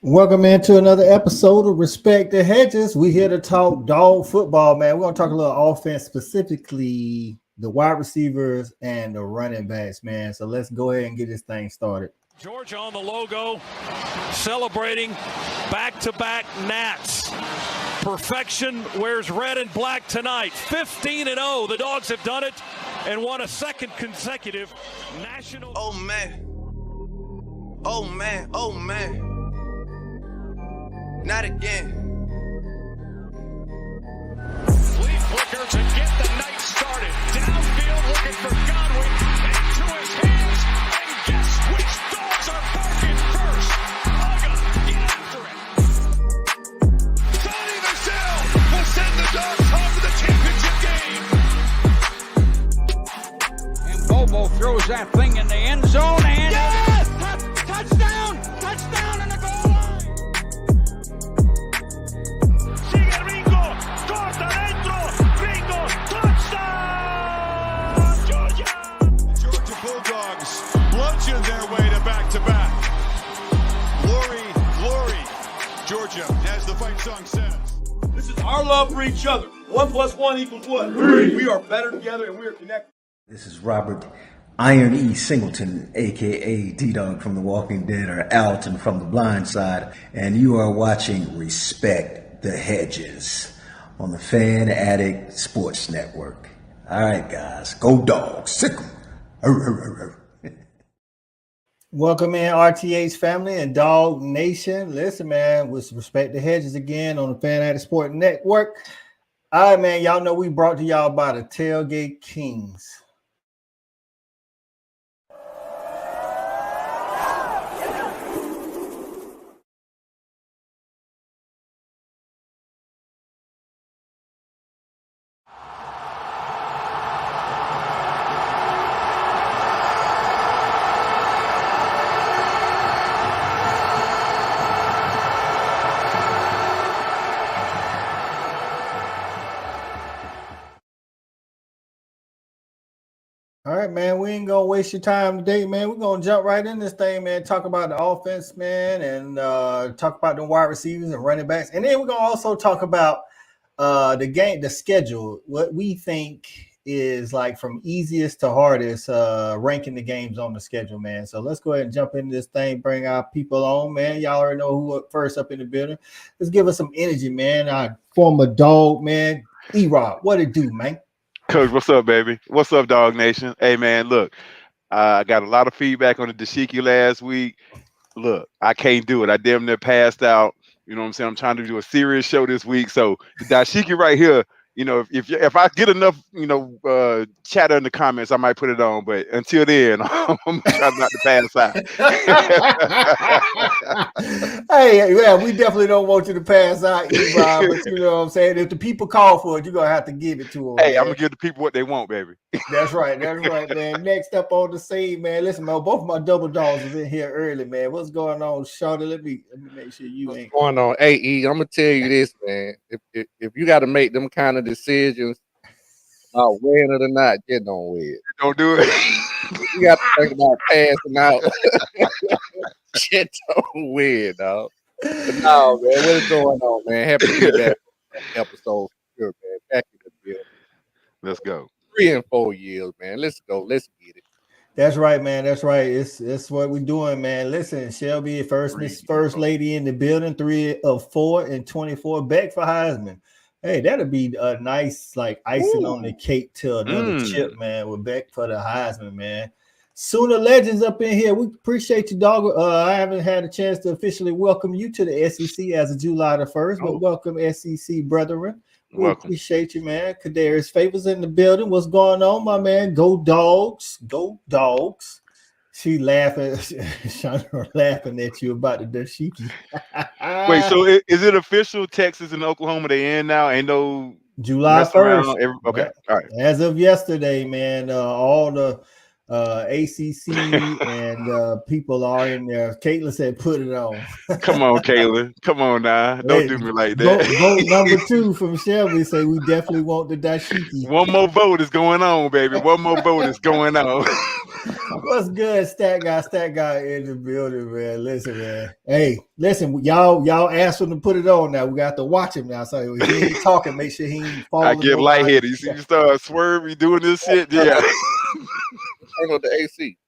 Welcome into another episode of Respect the Hedges. We here to talk dog football, man. We're gonna talk a little offense, specifically the wide receivers and the running backs, man. So let's go ahead and get this thing started. Georgia on the logo, celebrating back-to-back Nats. Perfection wears red and black tonight. 15-0. The Dogs have done it and won a second consecutive national. Oh man. Oh man. Oh man. Not again. Lead flicker to get the night started. Downfield looking for Godwin. Into his hands. And guess which dogs are barking first? Uga, get after it. Sonny Michelle will send the Dogs home to the championship game. And Bobo throws that thing in the end zone and Yes! touchdown! Touchdown in the goal line! Sigue Ringo. Corta dentro. Ringo. Touchdown. Georgia. The Georgia Bulldogs bludgeon their way to back-to-back. Glory, glory, Georgia, as the fight song says. This is our love for each other. 1 + 1 = what? 3. We are better together and we are connected. This is Robert Iron E. Singleton, a.k.a. D-Dog from The Walking Dead, or Alton from The Blind Side, and you are watching Respect the Hedges on the Fan Addict Sports Network. All right, guys, go Dogs, sick 'em. Welcome in RTH family and Dog Nation. Listen, man, with Respect the Hedges again on the Fan Addict Sports Network. All right, man, y'all know we brought to y'all by the Tailgate Kings. All right, man, we ain't gonna waste your time today, man. We're gonna jump right in this thing, man. Talk about the offense, man, and talk about the wide receivers and running backs, and then we're gonna also talk about the game, the schedule, what we think is like from easiest to hardest, ranking the games on the schedule, man. So let's go ahead and jump into this thing, bring our people on, man. Y'all already know who up first up in the building. Let's give us some energy, man. Our former dog, man, E-Rob. What it do, man? Coach, what's up, baby? What's up, Dog Nation? Hey, man, look, I got a lot of feedback on the dashiki last week. Look, I can't do it. I damn near passed out. You know what I'm saying? I'm trying to do a serious show this week. So the dashiki right here, you know, if I get enough, chatter in the comments, I might put it on. But until then, I'm trying not to pass out. Hey, yeah, we definitely don't want you to pass out, E-Rob, but you know what I'm saying? If the people call for it, you're going to have to give it to them. Hey, man. I'm going to give the people what they want, baby. That's right, man. Next up on the scene, man. Listen, man, both of my double dogs is in here early, man. What's going on, Shawty? Let me make sure you ain't going on. Hey, E, I'm gonna tell you this, man. If you got to make them kind of decisions, win it or not, just don't win. Don't do it. You got to think about passing out. Just don't win, dog. But no, man, what is going on, man? Happy to be back episode. Sure, man. Back in the building. Let's go. 3 and 4 years, man. Let's go. Let's get it. That's right, man. That's right. It's what we're doing, man. Listen, Shelby, first lady in the building, 3 of 4 and 24. Beck for Heisman. Hey, that'll be a nice like icing on the cake to another chip, man. With Beck for the Heisman, man. Sooner Legends up in here. We appreciate you, dog. I haven't had a chance to officially welcome you to the SEC as of July the 1st, but welcome, SEC brethren. We appreciate you, man. Kadarius Favors in the building. What's going on, my man? Go Dogs. Go Dogs. She laughing, Chandra laughing at you about the dashiki. Wait, so is it official? Texas and Oklahoma, they in now? Ain't no July 1st. Okay, all right. As of yesterday, man, all the ACC and people are in there. Caitlin said, "Put it on." Come on, Kayla. Come on now. Don't do me like that. Vote number 2 from Shelby say we definitely want the dashiki. One more vote is going on, baby. One more vote is going on. What's good, stat guy in the building, man? Listen, man. Hey, listen, y'all asked him to put it on. Now we got to watch him now. So if he ain't talking, make sure he ain't falling. I get lightheaded. You see me start swerving, doing this shit. Yeah. Turn on the AC.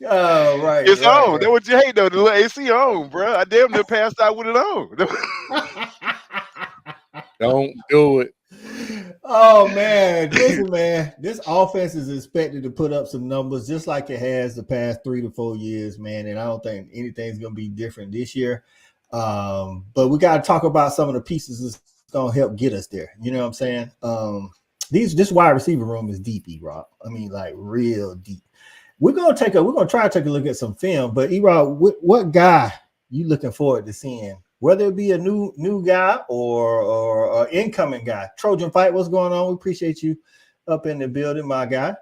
Oh, right. It's right. on. That's what you hate, though. The little AC on, bro. I damn near passed out with it on. Don't do it. Oh, man. Listen, man. This offense is expected to put up some numbers just like it has the past 3 to 4 years, man. And I don't think anything's going to be different this year. But we got to talk about some of the pieces that's going to help get us there. You know what I'm saying? This wide receiver room is deep, E-Rob. I mean, like real deep. We're gonna try to take a look at some film, but E-Rob, what guy you looking forward to seeing? Whether it be a new guy or an incoming guy. Trojan Fight, what's going on? We appreciate you up in the building, my guy.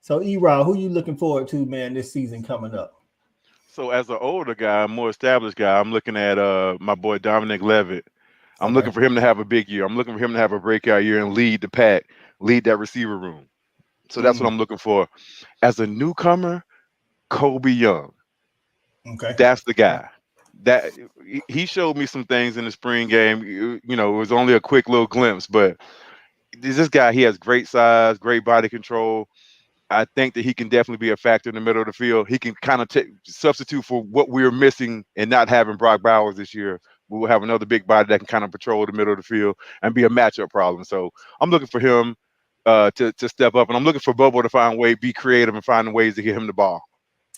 So E-Rob, who you looking forward to, man, this season coming up? So as an older guy, more established guy, I'm looking at my boy Dominic Levitt. I'm looking for him to have a big year. I'm looking for him to have a breakout year and lead the pack, lead that receiver room. So that's what I'm looking for. As a newcomer, Kobe Young. Okay. That's the guy. That he showed me some things in the spring game. You know, it was only a quick little glimpse, but this guy, he has great size, great body control. I think that he can definitely be a factor in the middle of the field. He can kind of substitute for what we're missing and not having Brock Bowers this year. We will have another big body that can kind of patrol the middle of the field and be a matchup problem. So I'm looking for him to step up, and I'm looking for Bobo to find a way, be creative, and find ways to get him the ball.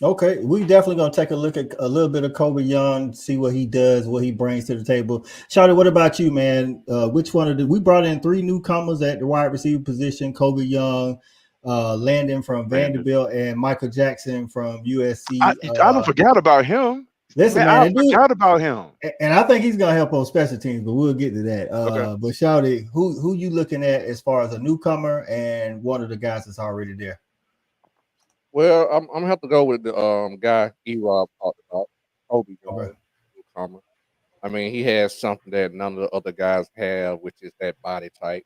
Okay, we definitely gonna take a look at a little bit of Kobe Young, see what he does, what he brings to the table. Shawty, what about you, man? Which one of we brought in 3 newcomers at the wide receiver position: Kobe Young, Landon from Vanderbilt, and Michael Jackson from USC. I don't forget about him. Listen, man, I forgot about him, and I think he's gonna help on special teams, but we'll get to that. Okay. But Shawty, who you looking at as far as a newcomer and one of the guys that's already there? Well, I'm gonna have to go with the guy E-Rob talked about, Kobe Young, newcomer. I mean, he has something that none of the other guys have, which is that body type.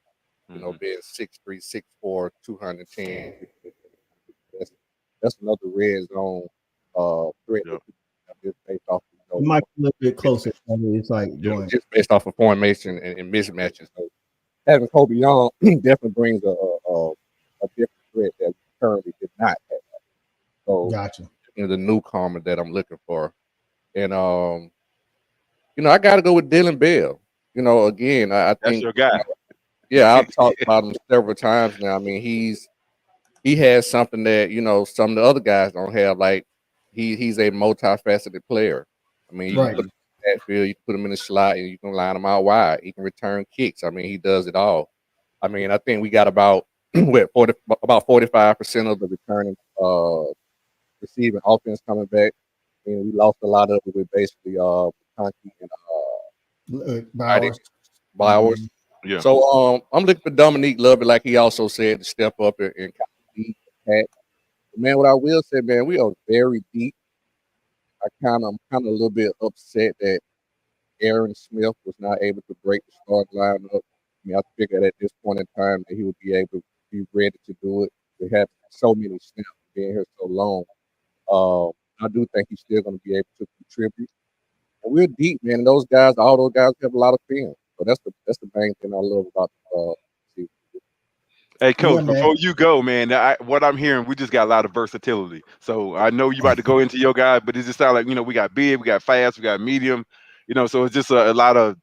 You know, being 6'3", 6'4", 210. That's another red zone threat. Just based off, You might be a little bit closer. It's like just based off of formation and mismatches. So having Kobe Young definitely brings a different threat that we currently did not have. So gotcha. The newcomer that I'm looking for. And you know, I gotta go with Dylan Bell. You know, again, I think that's your guy. Yeah, I've talked about him several times now. I mean, he has something that, you know, some of the other guys don't have. Like he's a multifaceted player. I mean, you can put him in that field, you can put him in the slot, and you can line him out wide. He can return kicks. I mean, he does it all. I mean, I think we got about 45% of the returning receiving offense coming back. And we lost a lot of it with basically Conky and Bowers. Yeah. So I'm looking for Dominique Lovett, like he also said, to step up and kind of lead the pack. Man, what I will say, man, we are very deep. I'm kind of a little bit upset that Aaron Smith was not able to break the starting lineup. I mean, I figured at this point in time that he would be able to be ready to do it. We have so many snaps being here so long. I do think he's still going to be able to contribute. And we're deep, man. And all those guys have a lot of film. So that's the main thing I love about the season. Hey, Coach, before you go, man, what I'm hearing, we just got a lot of versatility. So I know you about to go into your guy, but it just sounds like, you know, we got big, we got fast, we got medium, you know, so it's just a lot of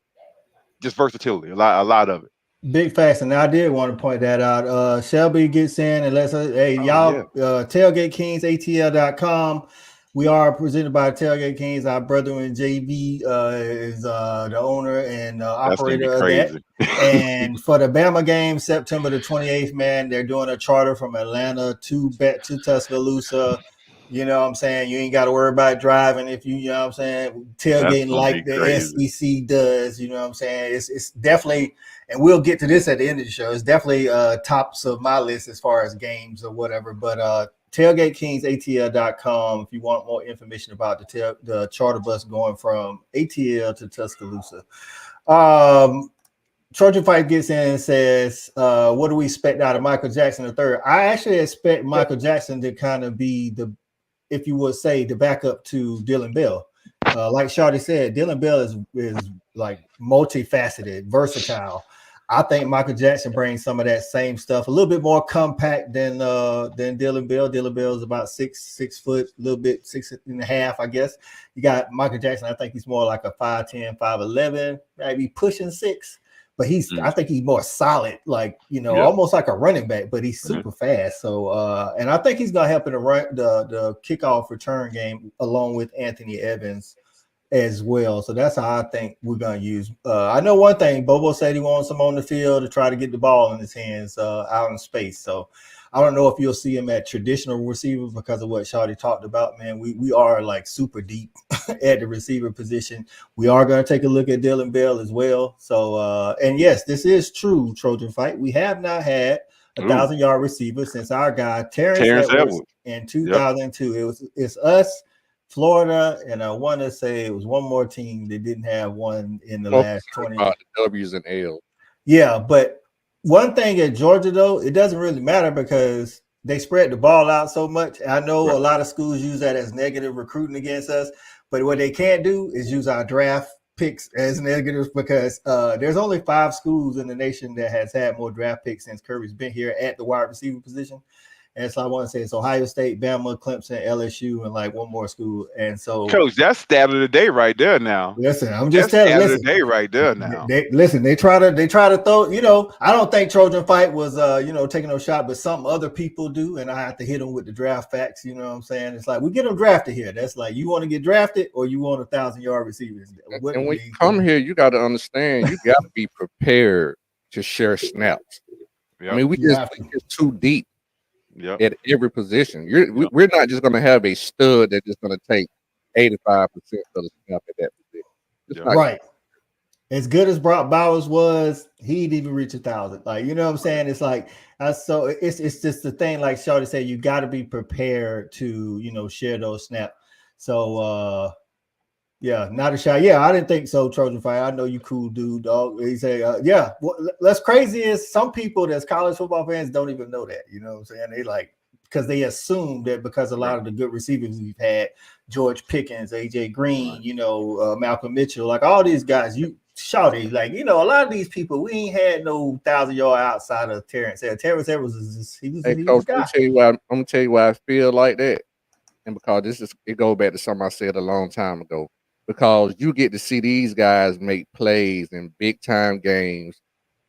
just versatility, a lot of it. Big facts, and I did want to point that out. Shelby gets in and lets us, hey, y'all, Tailgate Kings, ATL.com. We are presented by Tailgate Kings. Our brother in JV is the owner and operator of that. And for the Bama game, September the 28th, man, they're doing a charter from Atlanta to Tuscaloosa. You know what I'm saying? You ain't got to worry about driving if you know what I'm saying, tailgating like the crazy. SEC does. You know what I'm saying? It's definitely, and we'll get to this at the end of the show. It's definitely tops of my list as far as games or whatever. But tailgatekingsatl.com if you want more information about the charter bus going from ATL to Tuscaloosa. Trojan Fight gets in and says, what do we expect out of Michael Jackson III? I actually expect Michael Jackson to kind of be the, if you would say, the backup to Dylan Bell. Like Shawty said, Dylan Bell is like multifaceted, versatile. I think Michael Jackson brings some of that same stuff, a little bit more compact than Dylan Bell. Dylan Bell is about 6 foot, a little bit 6.5, I guess. You got Michael Jackson. I think he's more like a 5'10", 5'11", maybe pushing 6. But I think he's more solid, like, you know, almost like a running back, but he's super fast. So, and I think he's going to help in the kickoff return game along with Anthony Evans as well. So that's how I think we're going to use. I know one thing, Bobo said he wants him on the field to try to get the ball in his hands out in space. So I don't know if you'll see him at traditional receiver because of what Shawty talked about, man. We are like super deep at the receiver position. We are going to take a look at Dylan Bell as well. So, and yes, this is true, Trojan Fight. We have not had a 1,000-yard receiver since our guy, Terrence Edwards in 2002. It's us, Florida, and I want to say it was one more team that didn't have one in the last 20 years. W's and L's. Yeah, but one thing at Georgia, though, it doesn't really matter because they spread the ball out so much. I know a lot of schools use that as negative recruiting against us, but what they can't do is use our draft picks as negatives because there's only 5 schools in the nation that has had more draft picks since Kirby's been here at the wide receiver position. And so I want to say it's Ohio State, Bama, Clemson, LSU, and like one more school. And so, Coach, that's stat of the day right there now. Listen, I'm just telling you. Stat of the day right there now. They try to throw, you know, I don't think Trojan Fight was, you know, taking no shot, but some other people do. And I have to hit them with the draft facts. You know what I'm saying? It's like, we get them drafted here. That's like, you want to get drafted or you want 1,000-yard receivers. And when you come here, you got to understand, you got to be prepared to share snaps. I mean, we just too deep. At every position. We're not just going to have a stud that's just going to take 85% of the snap at that position. Right. As good as Brock Bowers was, he didn't even reach 1,000. Like, you know what I'm saying? It's like, so it's just the thing, like Shawty said, you got to be prepared to, you know, share those snaps. So, yeah, not a shot. Yeah, I didn't think so, Trojan Fight. I know you cool dude, dog. He said, yeah, what's crazy is some people that's college football fans don't even know that. You know what I'm saying? They like, because they assume that because a lot of the good receivers we've had, George Pickens, AJ Green, you know, Malcolm Mitchell, like all these guys, you Shawty, like, you know, a lot of these people, we ain't had no 1,000-yard outside of Terrence. Terrence Edwards is he was Coach, I'm gonna tell you why I feel like that. And because it goes back to something I said a long time ago. Because you get to see these guys make plays in big time games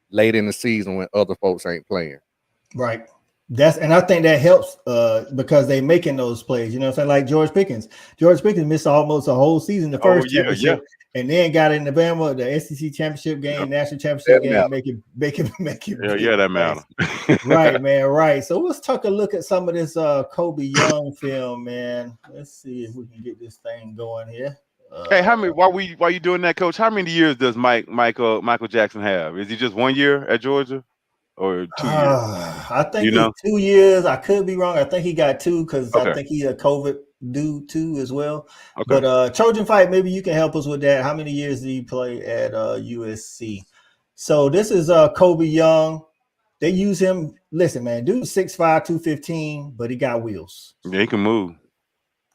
late in the season when other folks ain't playing. Right. And I think that helps because they making those plays. You know what I'm saying? Like George Pickens. George Pickens missed almost a whole season, the first championship, and then got in the Bama, the SEC championship game, national championship game, make it. Yeah, that matter. Right, man. Right. So let's take a look at some of this Kobe Young film, man. Let's see if we can get this thing going here. Hey, how many? While you doing that, Coach? How many years does Michael Jackson have? Is he just 1 year at Georgia, or 2 years? I think he's 2 years. I could be wrong. I think he got 2 because I think he's a COVID dude too as well. Okay. But Trojan Fight, maybe you can help us with that. How many years did he play at USC? So this is Kobe Young. They use him. Listen, man, dude, 6'5", 215, but he got wheels. Yeah, he can move.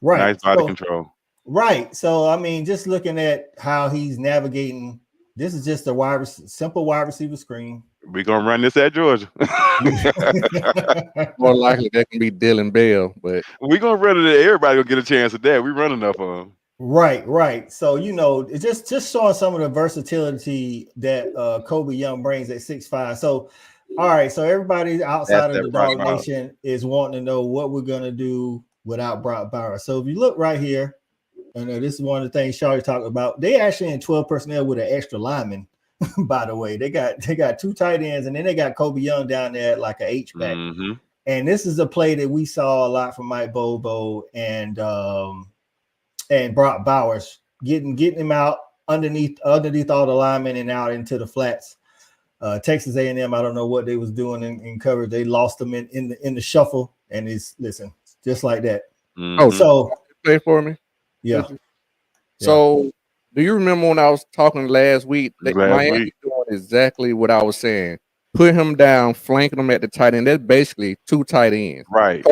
Right. Nice body control. Right. So, I mean, just looking at how he's navigating, this is just a simple wide receiver screen. We're going to run this at Georgia. More likely that can be Dylan Bell, but we're going to run it. Everybody will get a chance at that. We run enough of them. Right. So, you know, it's just showing some of the versatility that Kobe Young brings at 6'5". So, all right. So everybody outside of the Dog Nation is wanting to know what we're going to do without Brock Bowers. So if you look right here, and this is one of the things Shawty talked about. They actually in 12 personnel with an extra lineman, by the way. They got 2 tight ends, and then they got Kobe Young down there like an H-back. Mm-hmm. And this is a play that we saw a lot from Mike Bobo and Brock Bowers getting him out underneath all the linemen and out into the flats. Texas A&M, I don't know what they was doing in coverage. They lost them in the shuffle, and it's just like that. Oh, so play for me. Yeah. So, do you remember when I was talking last week? Miami doing exactly what I was saying. Put him down, flanking him at the tight end. That's basically 2 tight ends. Right.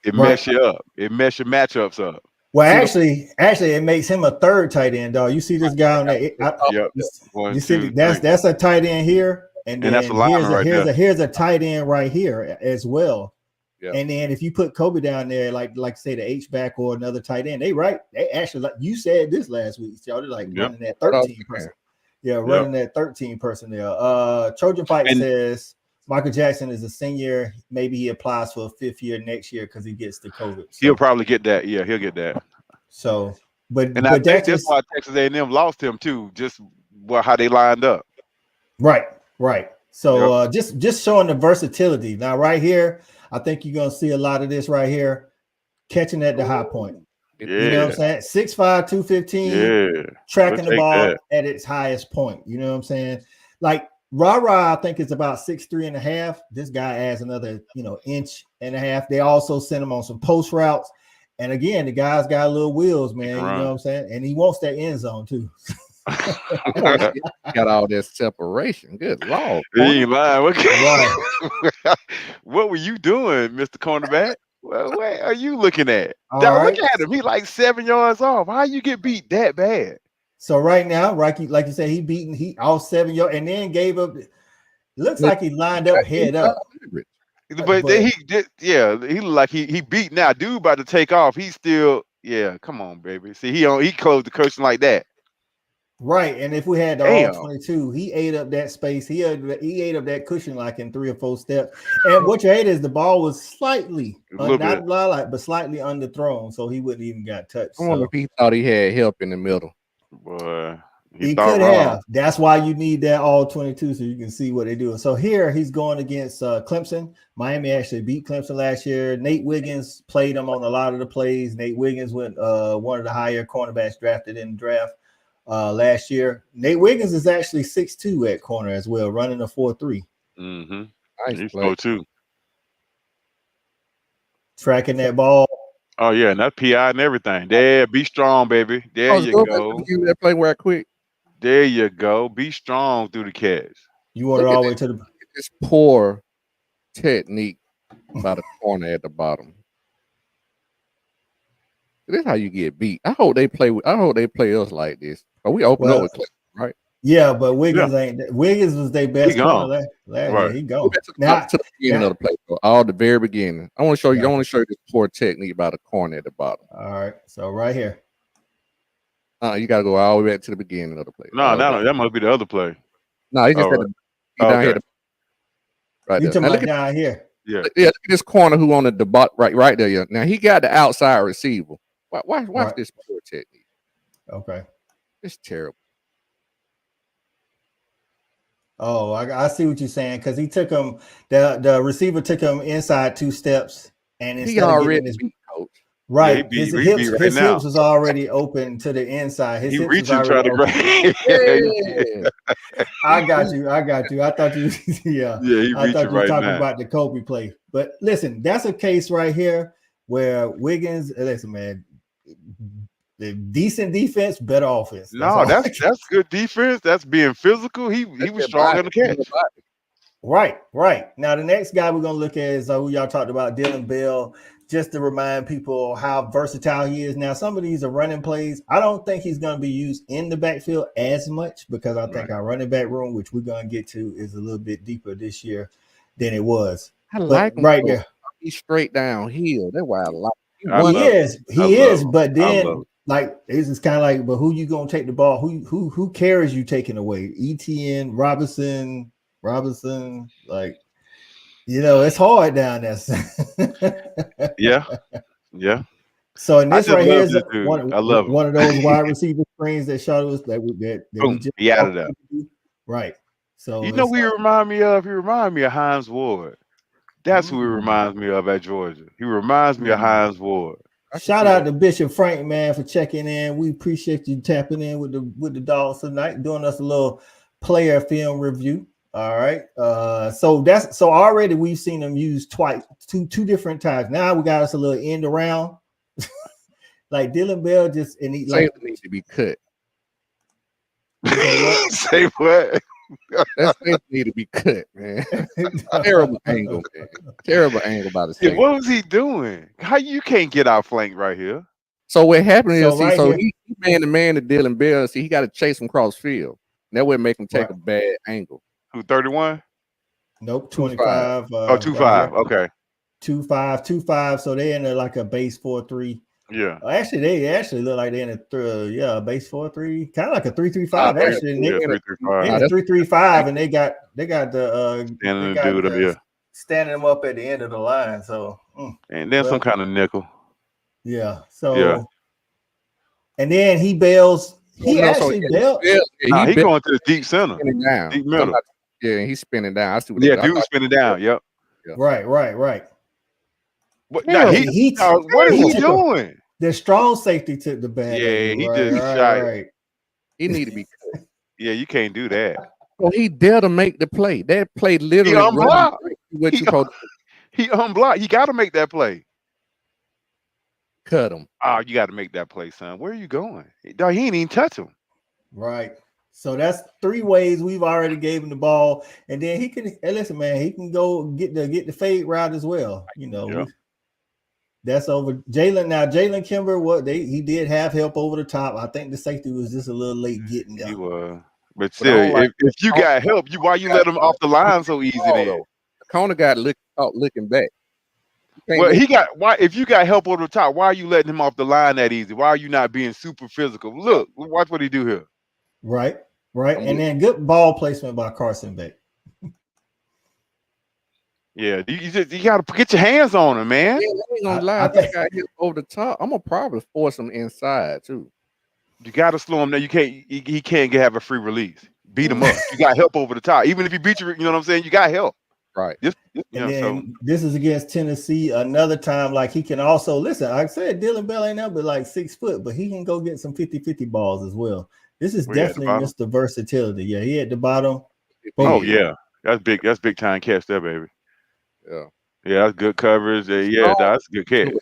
It mess you up. It mess your matchups up. Well, actually, it makes him a 3rd tight end, dog. You see this guy on that? You see that's a tight end here, and then that's a lineman here's a tight end right here as well. Yeah. And then if you put Kobe down there, like say the H back or another tight end, they actually, like you said this last week, y'all, they're running that 13 person. Yeah, running that 13 personnel. Trojan Fight says Michael Jackson is a senior. Maybe he applies for a 5th year next year because he gets the COVID. So. He'll probably get that. Yeah, he'll get that. So, but I think that's why Texas A&M lost him too. Just how they lined up. Right. So just showing the versatility. Now, right here, I think you're gonna see a lot of this right here, catching at the high point. Yeah. You know what I'm saying? 6'5", 215. Yeah. Tracking the ball at its highest point. You know what I'm saying? Like Ra, I think it's about 6'3.5". This guy adds another, 1.5 inches. They also send him on some post routes. And again, the guy's got little wheels, man. You know what I'm saying? And he wants that end zone too. Got all this separation. Good Lord. He ain't lying. What were you doing, Mr. Cornerback? Well, what are you looking at? Look at him. He like 7 yards off. How you get beat that bad? So right now, Rocky, like you said, he all 7 yards and then gave up. Looks like he lined up head up. But then he did, he looked like he beat now. Dude about to take off. He's still, come on, baby. See, he closed the cushion like that. Right. And if we had the all 22, he ate up that space. He ate up that cushion like in 3 or 4 steps. And what you hate is the ball was slightly, but slightly underthrown, so he wouldn't even got touched. I wonder if he thought he had help in the middle. Boy. He could have. That's why you need that all 22 so you can see what they're doing. So here he's going against Clemson. Miami actually beat Clemson last year. Nate Wiggins played him on a lot of the plays. Nate Wiggins went one of the higher cornerbacks drafted in the draft last year. Nate Wiggins is actually 6'2" at corner as well, running a 4.3. Mm-hmm. Nice play too. Tracking that ball. Oh yeah, and that PI and everything. There, be strong, baby. There you go. Give that play where quick. There you go. Be strong through the catch. You want it all the way to the this poor technique by the corner at the bottom. This is how you get beat. I hope they play us like this. But we open up with Clemson, right? Yeah, but Wiggins ain't. Wiggins was their best corner last year. He gone. Now to the beginning of the play, all the very beginning. I want to show you. I want to show you this poor technique by the corner at the bottom. All right, so right here. You got to go all the way back to the beginning of the play. No, that must be the other play. No, he just had to down here. Right you there. talking about down here? Yeah. Look at this corner who on the debut right there. Yeah. Now he got the outside receiver. Watch this poor technique. Okay. It's terrible. Oh, I see what you're saying because he took him. The receiver took him inside 2 steps, and he already beat coach. Right, his hips was already open to the inside. His he hips reaching was trying to grab. I got you. I thought you. I thought you were talking about the Kobe play. But listen, that's a case right here where Wiggins. Listen, man. The decent defense, better offense. That's good defense. That's being physical. He was strong on the catch. Right. Now the next guy we're gonna look at is who y'all talked about, Dylan Bell. Just to remind people how versatile he is. Now, some of these are running plays. I don't think he's going to be used in the backfield as much because I think our running back room, which we're going to get to, is a little bit deeper this year than it was. I like him right there. He's straight downhill. That's why I like him. He is. But then, like, it's kind of like, but who you going to take the ball? Who carries you taking away? ETN, Robinson, like. It's hard down there. Yeah. So in this right here is one of those wide receiver screens that shot us that boom, he added up. Right. So who he remind me of? He remind me of Hines Ward. That's who he reminds me of at Georgia. He reminds me of Hines Ward. Shout out to Bishop Frank, man, for checking in. We appreciate you tapping in with the dogs tonight, doing us a little player film review. All right. So already we've seen them used twice, two different times. Now we got us a little end around. Like Dylan Bell just and he like needs to be cut. Say what? That need to be cut, man. Terrible angle, man. Terrible angle by the yeah, what was he doing? How you can't get out flank right here? So what happened is he man to Dylan Bell. See, he got to chase him cross field. That would make him take a bad angle. Who 31? Nope, 25. 25. Okay. 2-5. So they in like a base 4-3. Yeah. They look like they're in a base 4-3, kind of like a 3-3-5. Actually, yeah, 3-3-5. 3-3-5, and they got the dude standing them up at the end of the line. So and then some kind of nickel. Yeah. So and then he bails. He bailed. He going to the deep center, deep middle. Yeah, he's spinning down. I see what dude was spinning down. Yep. Right. What is he doing? The strong safety took the bad. Yeah, he just shot. Right. He need to be cut. Yeah, you can't do that. Well, he dared to make the play. That play literally. He unblocked. He unblocked. He got to make that play. Cut him. Oh, you got to make that play, son. Where are you going? Dog, he ain't even touch him. Right. So that's 3 ways we've already gave him the ball, and then he can. Hey, listen, man, he can go get the fade route as well. You know, that's over. Jalen Kimber, he did have help over the top. I think the safety was just a little late getting there. He was, but still, if you got help, why you let him off the line so easy? Then the corner got looking back. Well, if you got help over the top, why are you letting him off the line that easy? Why are you not being super physical? Look, watch what he do here. Right. And then good ball placement by Carson Beck. Yeah, you got to get your hands on him, man. Yeah, I ain't gonna lie. I think I hit over the top. I'm gonna probably force him inside too. You got to slow him down. You can't. He can't have a free release. Beat him up. You got help over the top. Even if he beat you, you know what I'm saying. You got help. Right. This is against Tennessee. Another time, like he can also listen. I said Dylan Bell ain't up but like 6 foot, but he can go get some 50-50 balls as well. This is definitely Mr. Versatility. Yeah, he at the bottom. Oh yeah, that's big. That's big time catch there, baby. Yeah, that's good coverage. Yeah, that's a good catch.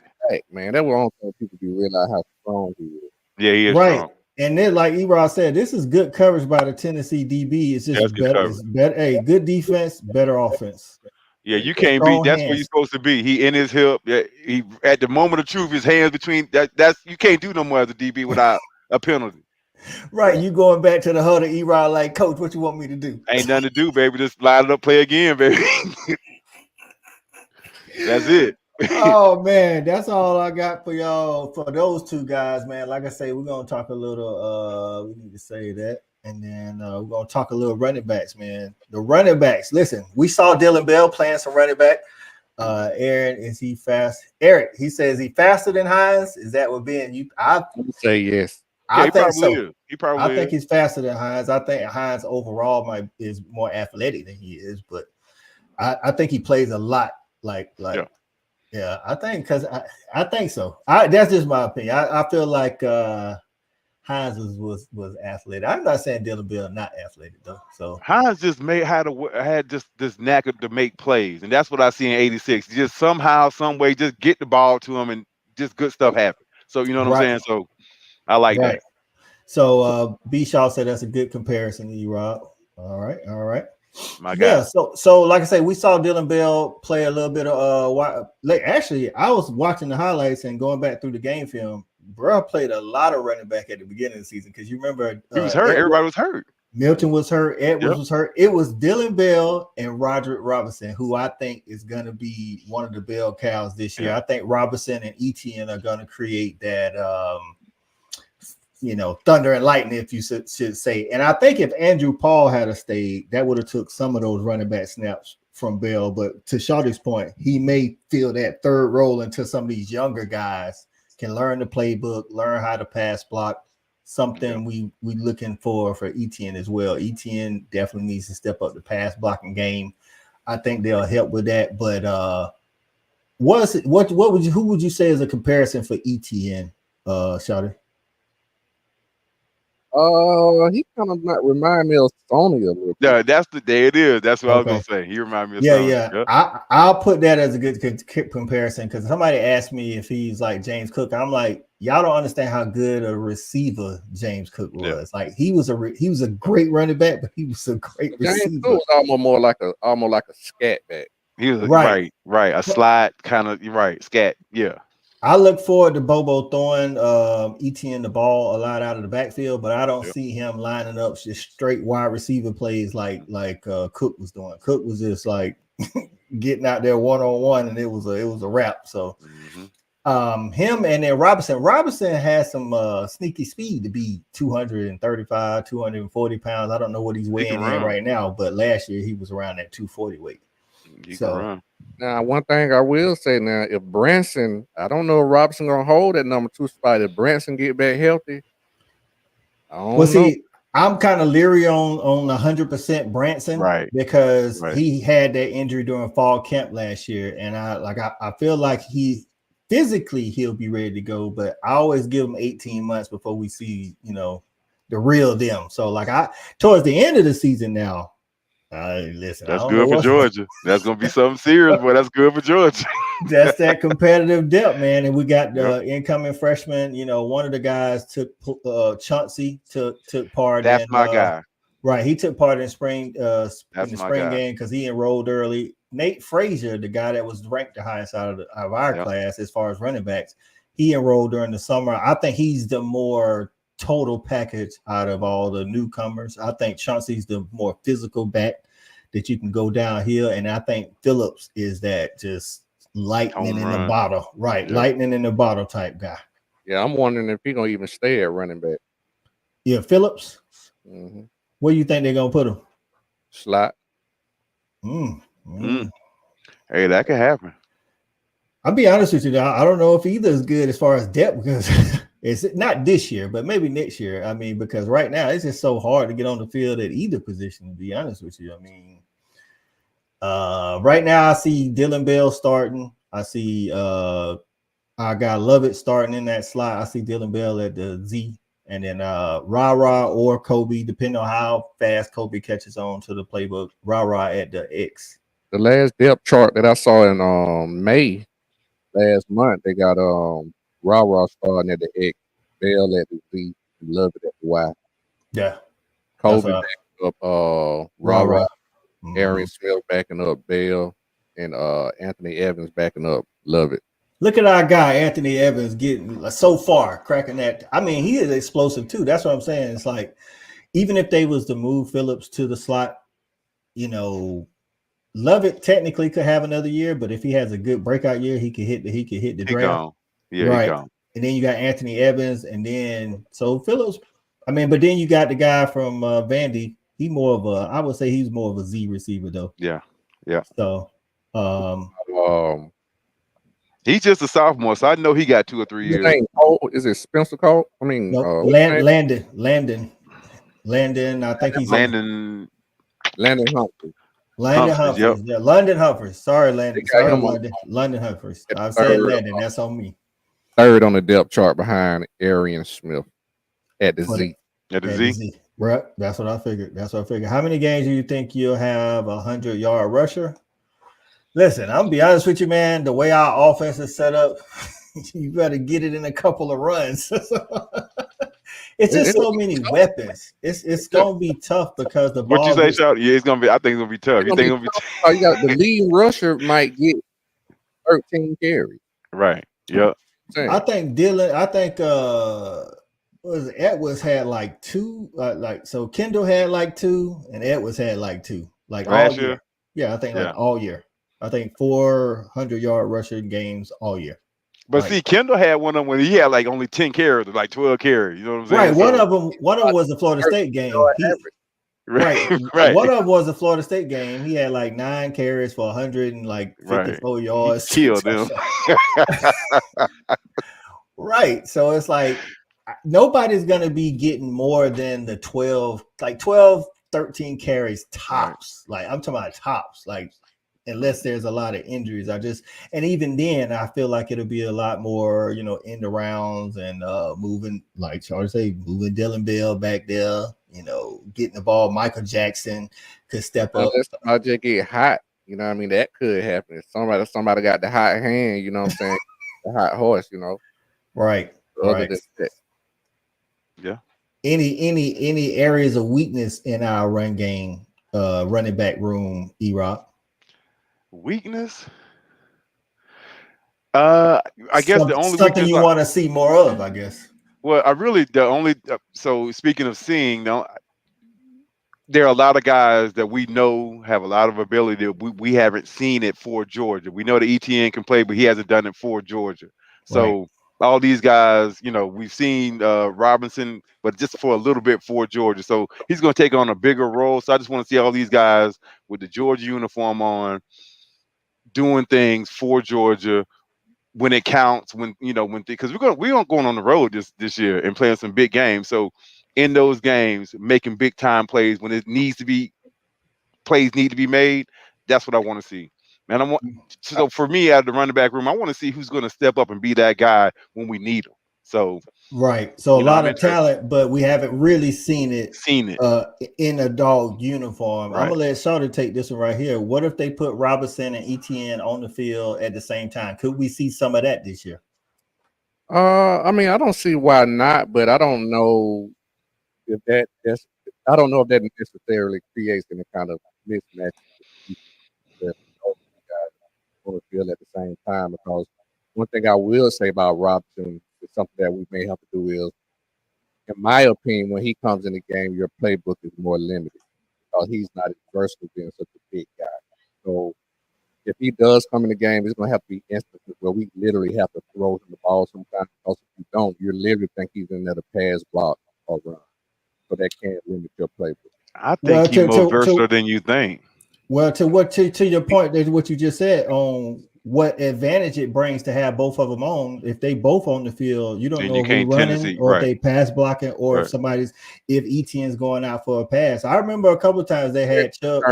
Man, that was on people do realize how strong he is. Yeah, he is strong. And then, like Erod said, this is good coverage by the Tennessee DB. It's just better. It's better. Hey, good defense, better offense. Yeah, you can't beat. That's where you're supposed to be. He in his hip. Yeah, he at the moment of truth, his hands between. That's you can't do no more as a DB without a penalty. Right, you going back to the huddle, Erod, like, Coach, what you want me to do? Ain't nothing to do, baby. Just line it up, play again, baby. That's it. Oh man, that's all I got for y'all for those 2 guys, man. Like I say, we're gonna talk a little. We need to say that, and then we're gonna talk a little running backs, man. The running backs. Listen, we saw Dylan Bell playing some running back. Aaron, is he fast? Eric, he says he faster than Hines. Is that what being you? I would say yes. I think so. Is. He probably. I think he's faster than Hines. I think Hines overall is more athletic than he is, but I think he plays a lot like. Yeah, I think because I think so. That's just my opinion. I feel like Hines was athletic. I'm not saying Dylan Bell not athletic though. So Hines just had just this knack to make plays, and that's what I see in '86. Just somehow, some way, just get the ball to him, and just good stuff happen. So you know what I'm saying. So I like that. So B. Shaw said that's a good comparison, E-Rob. All right. My God. Yeah, so like I say, we saw Dylan Bell play a little bit of actually, I was watching the highlights and going back through the game film. Bro played a lot of running back at the beginning of the season because you remember he was hurt. Everybody was hurt. Milton was hurt. Edwards was hurt. It was Dylan Bell and Roderick Robinson, who I think is going to be one of the bell cows this year. I think Robinson and Etienne are going to create that thunder and lightning, if you should say. And I think if Andrew Paul had stayed, that would have took some of those running back snaps from Bell. But to Shawty's point, he may fill that third role until some of these younger guys can learn the playbook, learn how to pass block. Something we looking for Etienne as well. Etienne definitely needs to step up the pass blocking game. I think they'll help with that. But who would you say is a comparison for ETN, Shawty? He kind of remind me of Sony a little bit. Yeah, there it is. That's what I was gonna say. He reminds me of Sony. Yeah. Yep. I'll put that as a good comparison because somebody asked me if he's like James Cook. I'm like, y'all don't understand how good a receiver James Cook was. Yeah. Like he was a great running back, but he was a great receiver. James Cook was almost like a scat back. He was right. A slide kind of scat. Yeah. I look forward to Bobo throwing ETN the ball a lot out of the backfield, but I don't see him lining up just straight wide receiver plays like Cook was doing. Cook was just like getting out there one-on-one, and it was a wrap. So him and then Robinson has some sneaky speed to be 235, 240 pounds. I don't know what he's weighing in right now, but last year he was around that 240 weight. Now, one thing I will say now, if Branson, I don't know if Robinson gonna hold that number 2 spot. If Branson get back healthy, I don't know. See, I'm kind of leery on 100% Branson, right? Because he had that injury during fall camp last year, and I feel like physically he'll be ready to go, but I always give him 18 months before we see the real them. So towards the end of the season now. Listen, that's good for Georgia. That's gonna be something serious, but that's good for Georgia. That's that competitive depth, man. And we got the incoming freshman. One of the guys took Chauncey took part. That's my guy. Right, he took part in spring game because he enrolled early. Nate Frazier, the guy that was ranked the highest out of our class as far as running backs, he enrolled during the summer. I think he's the more total package out of all the newcomers. I think Chauncey's the more physical back that you can go downhill, and I think Phillips is that just lightning in the bottle, right? Lightning in the bottle type guy. Yeah, I'm wondering if he's gonna even stay at running back. Yeah, Phillips. Where do you think they're gonna put him? Slot. Hey, that could happen. I'll be honest with you, I don't know if either is good as far as depth because it's not this year, but maybe next year. I mean, because right now it's just so hard to get on the field at either position, to be honest with you. I mean, right now I see Dylan Bell starting. I see our guy Lovett starting in that slot. I see Dylan Bell at the Z, and then Ra or Kobe, depending on how fast Kobe catches on to the playbook. Ra at the X. The last depth chart that I saw in May last month, they got Ra starting at the X, Bell at the Z, Lovett at the Y. Yeah. Kobe backing up Ra, Aaron Smith backing up Bell, and Anthony Evans backing up Lovett. Look at our guy Anthony Evans getting so far cracking that. I mean, he is explosive too. That's what I'm saying. It's like even if they was to move Phillips to the slot, Lovett technically could have another year, but if he has a good breakout year, he could hit the draft. Yeah, right. And then you got Anthony Evans, and then so Phillips. I mean, but then you got the guy from Vandy. He I would say he's more of a Z receiver though. Yeah. So, he's just a sophomore, so I know he got 2 or 3 years. Is it Spencer Cole? I mean, Landon. I think he's Landon Humphrey. Landon Humphries. Yeah, London Humphries. Sorry, Landon. Sorry, London Humphries. I've said Landon. That's on me. Third on the depth chart behind Arian Smith at the Z. At the Z. Right. That's what I figured. How many games do you think you'll have a 100-yard rusher? Listen, I'm gonna be honest with you, man. The way our offense is set up, you better get it in a couple of runs. It's just so many weapons. It's gonna be tough because the ball. What you say, Shout? Yeah, it's gonna be. I think it's gonna be tough. You think it's gonna be tough? You got the lead rusher might get 13 carries. Right. Yep. I think Edwards had like 2. So Kendall had like 2, and Edwards had like 2. Like all year. Yeah, I think all year. I think 400-yard rushing games all year. But see, Kendall had one of them when he had like only 10 carries, like 12 carries. You know what I'm saying? Right. One of them was the Florida State game. Right. One of them was the Florida State game. He had like 9 carries for 154 yards. He killed them. Right. So it's like nobody's gonna be getting more than the 12, 13 carries tops. Like I'm talking about tops. Like unless there's a lot of injuries. And even then, I feel like it'll be a lot more, in the rounds and moving, like Charles say, moving Dylan Bell back there, getting the ball. Michael Jackson could step up. Unless the project get hot, you know what I mean? That could happen. If somebody got the hot hand, you know what I'm saying? The hot horse, Right. Other than that. Yeah. Any areas of weakness in our run game, running back room, E-Rock? Weakness? I guess the only something weakness you want to see more of, I guess. Well, so speaking of seeing, there are a lot of guys that we know have a lot of ability that we haven't seen it for Georgia. We know that ETN can play, but he hasn't done it for Georgia. So all these guys, we've seen Robinson, but just for a little bit for Georgia. So he's going to take on a bigger role. So I just want to see all these guys with the Georgia uniform on doing things for Georgia when it counts, because we're going on the road this year and playing some big games. So in those games, making big time plays when plays need to be made. That's what I want to see. And so for me, out of the running back room, I want to see who's going to step up and be that guy when we need him. So So a lot of talent, but we haven't really seen it in a dog uniform. Right. I'm gonna let Shawty take this one right here. What if they put Robinson and ETN on the field at the same time? Could we see some of that this year? I mean, I don't see why not, but I don't know if that necessarily creates any kind of mismatch that on the field at the same time. Because one thing I will say about Robinson is something that we may have to do is, in my opinion, when he comes in the game, your playbook is more limited because he's not as versatile being such a big guy. So if he does come in the game, it's going to have to be instances where we literally have to throw him the ball sometimes, because if you don't, you literally think he's in there to pass, block, or run. So that can limit your playbook. I think he's more versatile than you think. Well, to your point, that what you just said on what advantage it brings to have both of them on. If they both on the field, you don't know if they're running or if they pass blocking or if ETN's going out for a pass. I remember a couple of times they had Chubb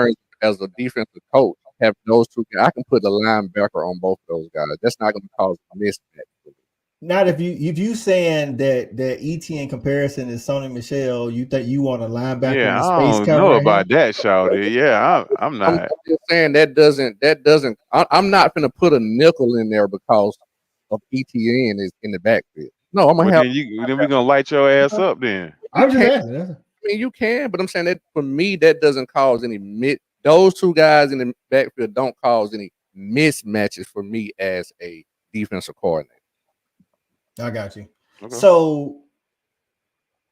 as a defensive coach. Have those two guys. I can put the linebacker on both of those guys. That's not going to cause a mismatch. Not if you saying that ETN comparison is Sony Michel, you think you want a linebacker? Yeah, I don't know about that, Shawty. Yeah, I'm not. I'm just saying that doesn't. I'm not going to put a nickel in there because of ETN is in the backfield. No, I'm gonna have. Then we're gonna light your ass up. Then I'm just asking. I mean, you can, but I'm saying that for me, that doesn't cause any those two guys in the backfield don't cause any mismatches for me as a defensive coordinator. I got you. Okay. So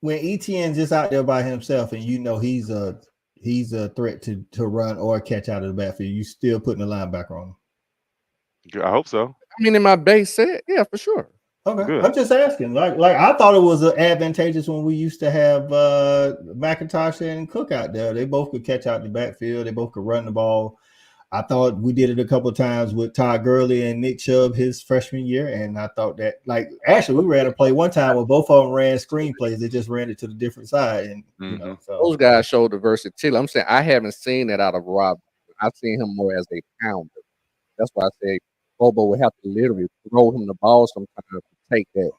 when ETN's just out there by himself, and he's a threat to run or catch out of the backfield, you still putting the linebacker on him? I hope so. I mean, in my base set, yeah, for sure. Okay, good. I'm just asking. Like I thought it was advantageous when we used to have McIntosh and Cook out there. They both could catch out the backfield. They both could run the ball. I thought we did it a couple of times with Todd Gurley and Nick Chubb his freshman year, and I thought that, actually, we ran a play one time where both of them ran screen plays. They just ran it to the different side, and those guys showed the versatility. I'm saying I haven't seen that out of Rob. I've seen him more as a pounder. That's why I say Bobo would have to literally throw him the ball sometimes to take that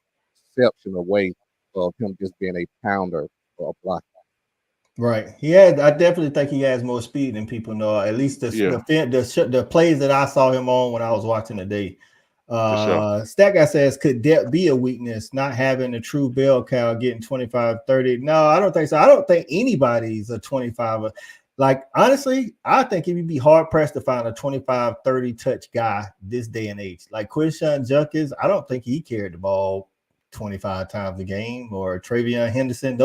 perception away of him just being a pounder or a blocker. Right. I definitely think he has more speed than people know. At least the plays that I saw him on when I was watching today. Stat Guy says, could depth be a weakness? Not having a true bell cow, getting 25, 30. No, I don't think so. I don't think anybody's a 25. Honestly, I think it would be hard pressed to find a 25, 30 touch guy this day and age. Like Quinshon Judkins, I don't think he carried the ball 25 times a game, or Travion Henderson.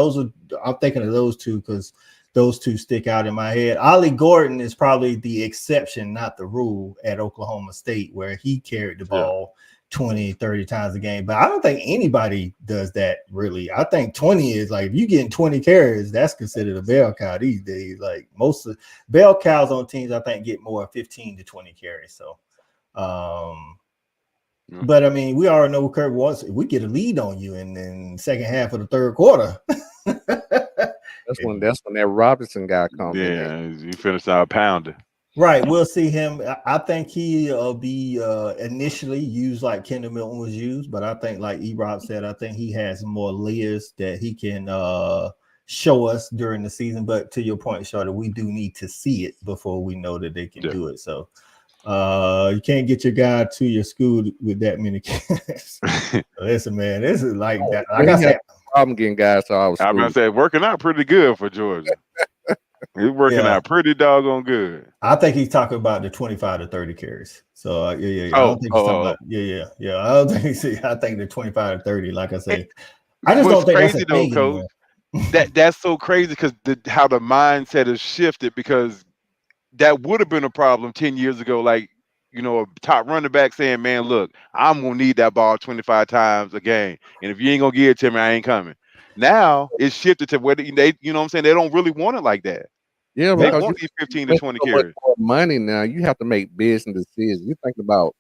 I'm thinking of those two because those two stick out in my head. Ollie Gordon is probably the exception, not the rule, at Oklahoma State, where he carried the ball 20, 30 times a game. But I don't think anybody does that, really. I think 20 is if you're getting 20 carries, that's considered a bell cow these days. Most of bell cows on teams, I think, get more 15 to 20 carries. So, but I mean, we already know Kirk wants. We get a lead on you in the second half of the third quarter. That's when that Robinson guy comes in. Yeah, you finish out pounding. Right, we'll see him. I think he'll be initially used like Kendall Milton was used, but I think, like E-Rob said, I think he has more layers that he can show us during the season. But to your point, Shorty, we do need to see it before we know that they can do it. So you can't get your guy to your school with that many kids. Listen, man, this is like that. Like I said, I'm getting guys to our school. I'm gonna say working out pretty good for Georgia. He's working out pretty doggone good. I think he's talking about the 25 to 30 carries. So yeah. I don't think he's talking about I don't think I think the 25 to 30. Like I say, I just don't think crazy that's a thing though, Coach. That's so crazy because how the mindset has shifted, because that would have been a problem 10 years ago. Like, a top running back saying, "Man, look, I'm gonna need that ball 25 times a game, and if you ain't gonna give it to me, I ain't coming." Now it's shifted to where they, what I'm saying, they don't really want it like that. Yeah, They because want these 15 to 20 carries. More money now. You have to make business decisions. You think about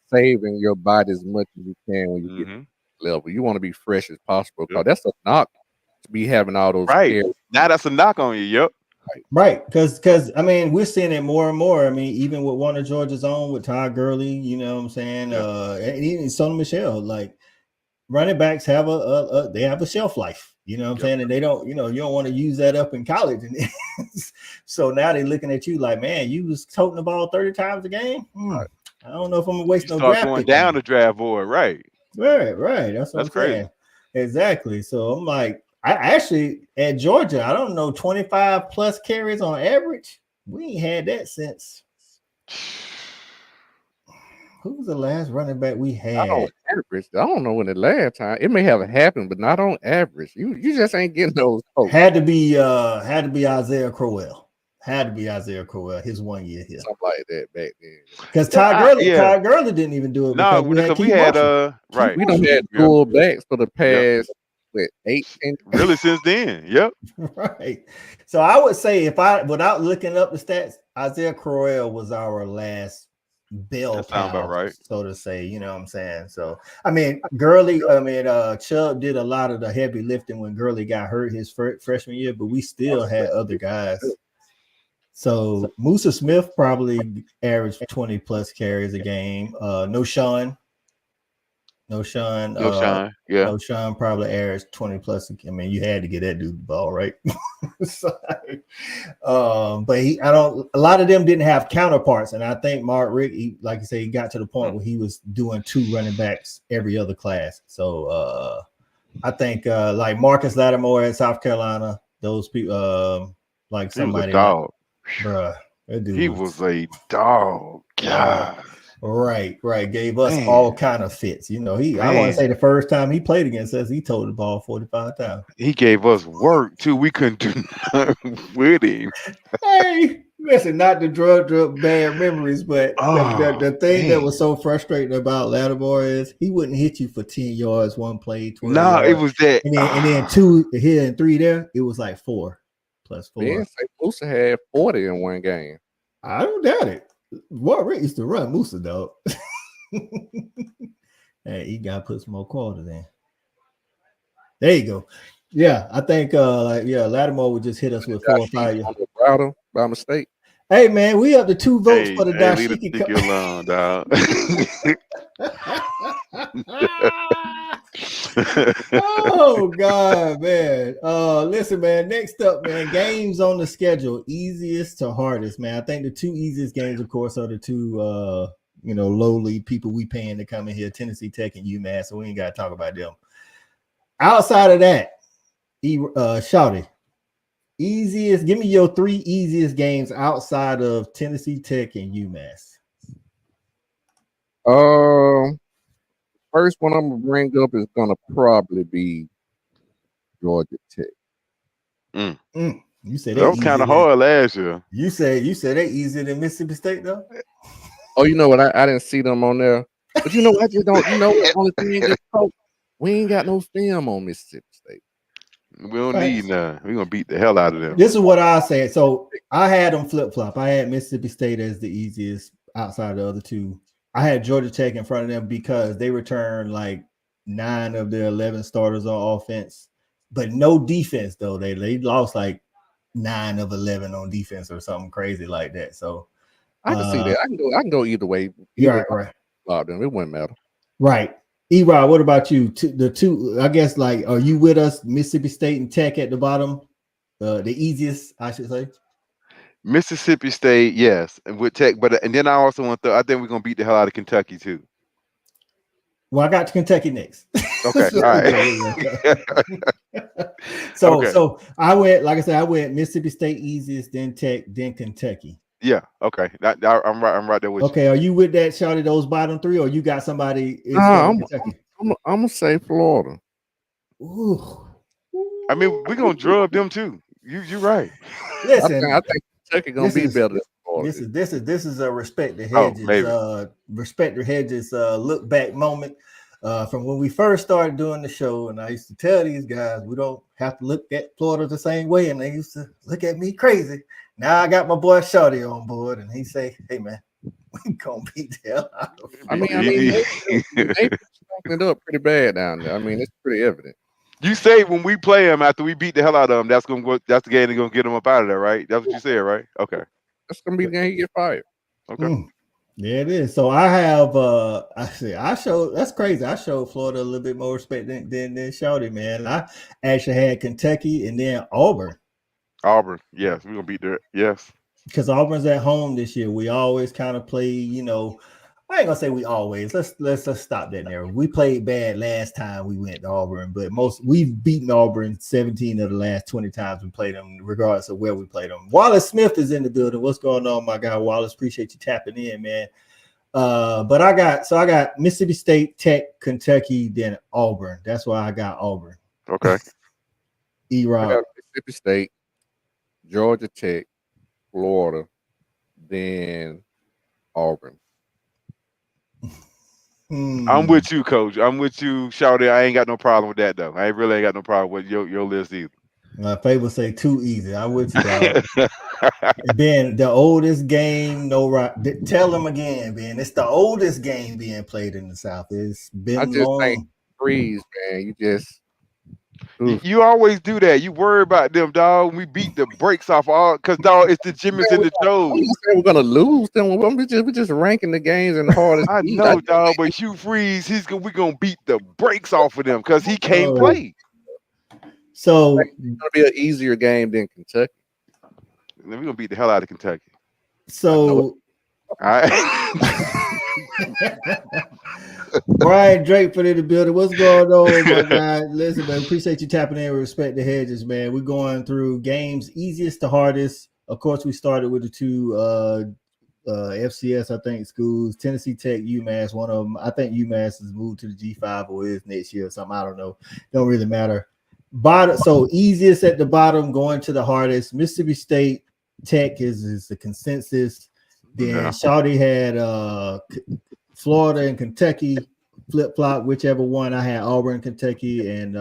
saving your body as much as you can when you get to the level. You want to be fresh as possible, because that's a knock to be having all those carries. Now that's a knock on you. Yep. Right, because I mean, we're seeing it more and more. I mean, even with one of Georgia's own, with Todd Gurley, you know what I'm saying, and even Sonny Michel, like running backs have they have a shelf life. You know what I'm saying? And they don't, you don't want to use that up in college. So now they're looking at you like, man, you was toting the ball 30 times a game. I don't know if I'm gonna waste no draft going pick down the draft board, right? Right. That's what I'm crazy. saying. Exactly. So I'm like, I actually at Georgia, I don't know, 25 plus carries on average. We ain't had that since. Who was the last running back we had? Not on average. I don't know when the last time. It may have happened, but not on average. You just ain't getting those folks. Had to be Isaiah Crowell. His 1 year here. Something like that back then. Because Todd Gurley didn't even do it. No, because we had right. We don't had full backs for the past 8-10 really since then. Yep. Right. So I would say, without looking up the stats, Isaiah Crowell was our last bell cow, about right, so to say. You know what I'm saying? So I mean, Chubb did a lot of the heavy lifting when Gurley got hurt his freshman year, but we still had other guys. So Musa Smith probably averaged 20 plus carries a game. No Sean probably averaged 20 plus. I mean, you had to get that dude the ball, right? So, but a lot of them didn't have counterparts, and I think Mark Rick, like you say, he got to the point where he was doing 2 running backs every other class. So I think like Marcus Lattimore at South Carolina, those people, like somebody, he was a dog. Bruh, that dude he was a dog. God. Right. Gave us all kind of fits. I want to say the first time he played against us, he told the ball 45 times. He gave us work too. We couldn't do nothing with him. Hey, listen, not the drug bad memories, but the thing that was so frustrating about Lattimore is he wouldn't hit you for 10 yards one play. 20 yards. It was that. And then 2 here and 3 there. It was like 4 plus 4. Ben say Musa had 40 in one game. I don't doubt it. What Rick used to run Musa, dog. Hey, he got to put some more quarters in. There you go. Yeah, I think Lattimore would just hit us with 4 or 5 years. Router by mistake. Hey man, we up to 2 votes for the dashiki. Alone, dog. Oh God, man. Listen, man. Next up, man, games on the schedule, easiest to hardest, man. I think the 2 easiest games, of course, are the 2 lowly people we paying to come in here, Tennessee Tech and UMass. So we ain't got to talk about them. Outside of that, Shouty, easiest. Give me your 3 easiest games outside of Tennessee Tech and UMass. First one I'm gonna bring up is gonna probably be Georgia Tech. You said that was kind of hard last year. You said they easier than Mississippi State though. Oh, you know what? I didn't see them on there, but you know I just don't. The only thing is, we ain't got no film on Mississippi State. We don't need none. We're gonna beat the hell out of them. This is what I said. So I had them flip flop. I had Mississippi State as the easiest outside of the other 2. I had Georgia Tech in front of them because they returned like 9 of their 11 starters on offense, but no defense though. They lost like 9 of 11 on defense or something crazy like that. So I can see that. I can go either way. Yeah, right. Then it wouldn't matter. Right. E-Rod, what about you? The two, I guess, like, are you with us? Mississippi State and Tech at the bottom, the easiest, I should say. Mississippi State, yes, and with Tech, and then I also want I think we're gonna beat the hell out of Kentucky too. Well, I got Kentucky next. Okay, all right. So I went, like I said, I went Mississippi State easiest, then Tech, then Kentucky. Yeah, okay. I'm right there with you. Okay, are you with that, Shawty, those bottom three, or you got somebody? I'm gonna say Florida. Ooh. I mean, we're gonna drug them too. You're right. Listen, I think Kentucky gonna be better than Florida. This is a respect the Hedges, respect the Hedges look back moment from when we first started doing the show, and I used to tell these guys we don't have to look at Florida the same way, and they used to look at me crazy. Now I got my boy Shawty on board, and he say, "Hey man, we gonna beat the hell out of them." I mean, they it up pretty bad down there. I mean, it's pretty evident. You say when we play them after we beat the hell out of them, that's the game that's gonna get them up out of there, right? That's what you said, right? Okay. That's gonna be the game he get fired. Okay. Yeah, it is. So I have I showed that's crazy. I showed Florida a little bit more respect than Shawty, man. I actually had Kentucky and then Auburn. Auburn, yes, we're gonna beat there. Yes. Because Auburn's at home this year. We always kind of play, you know. I ain't gonna say we always. Let's stop that narrative. We played bad last time we went to Auburn, but we've beaten Auburn 17 of the last 20 times we played them, regardless of where we played them. Wallace Smith is in the building. What's going on, my guy Wallace? Appreciate you tapping in, man. But I got Mississippi State, Tech, Kentucky, then Auburn. That's why I got Auburn. Okay. E-Rob. I got Mississippi State, Georgia Tech, Florida, then Auburn. I'm with you, Coach. I'm with you, Shawty. I ain't got no problem with that, though. I really ain't got no problem with your list either. People say too easy. I'm with you, dog. Ben, the oldest game, no right. Tell them again, Ben. It's the oldest game being played in the South. It's been I just long. think freeze, man. You just you always do that. You worry about them, dog. We beat the brakes off all because, dog, it's the Jimmys and the Joes. We're gonna lose them. We're just ranking the games in the hardest. I know, dog, but Hugh Freeze, we're gonna beat the brakes off of them because he can't play. So it's gonna be an easier game than Kentucky. Then we're gonna beat the hell out of Kentucky. So, all right. Brian Drake for the building. What's going on, my guy? Listen, man, appreciate you tapping in. Respect the Hedges, man. We're going through games easiest to hardest. Of course, we started with the two FCS, I think, schools, Tennessee Tech, UMass. One of them, I think UMass has moved to the G5 or is next year or something. I don't know. Don't really matter. Bottom, so easiest at the bottom, going to the hardest. Mississippi State Tech is the consensus. Then Shawty had Florida and Kentucky flip-flop, whichever one. I had Auburn, Kentucky, and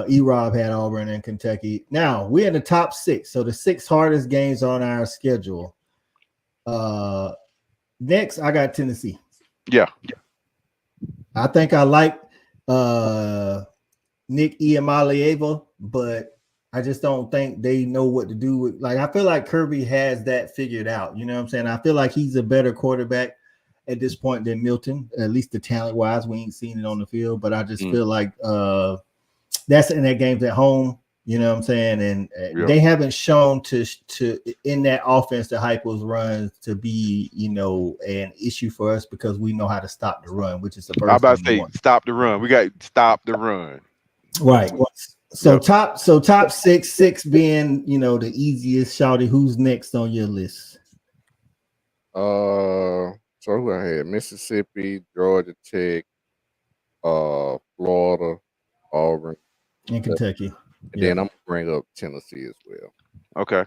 E-Rob had Auburn and Kentucky. Now, we're in the top 6, so the 6 hardest games on our schedule. Next, I got Tennessee. Yeah. I think I like Nick Iamaleava, but I just don't think they know what to do with. Like, I feel like Kirby has that figured out. You know what I'm saying? I feel like he's a better quarterback at this point than Milton, at least the talent wise. We ain't seen it on the field, but I just feel like that's in that game's at home. You know what I'm saying? And they haven't shown to in that offense that Heupel's runs to be, you know, an issue for us because we know how to stop the run, which is the first. I'm about to say stop the run. We got to stop the run. Right. So top 6 being, you know, the easiest. Shawty, who's next on your list? So who I had? Mississippi, Georgia Tech, Florida, Auburn, and Kentucky. And then I'm gonna bring up Tennessee as well. Okay.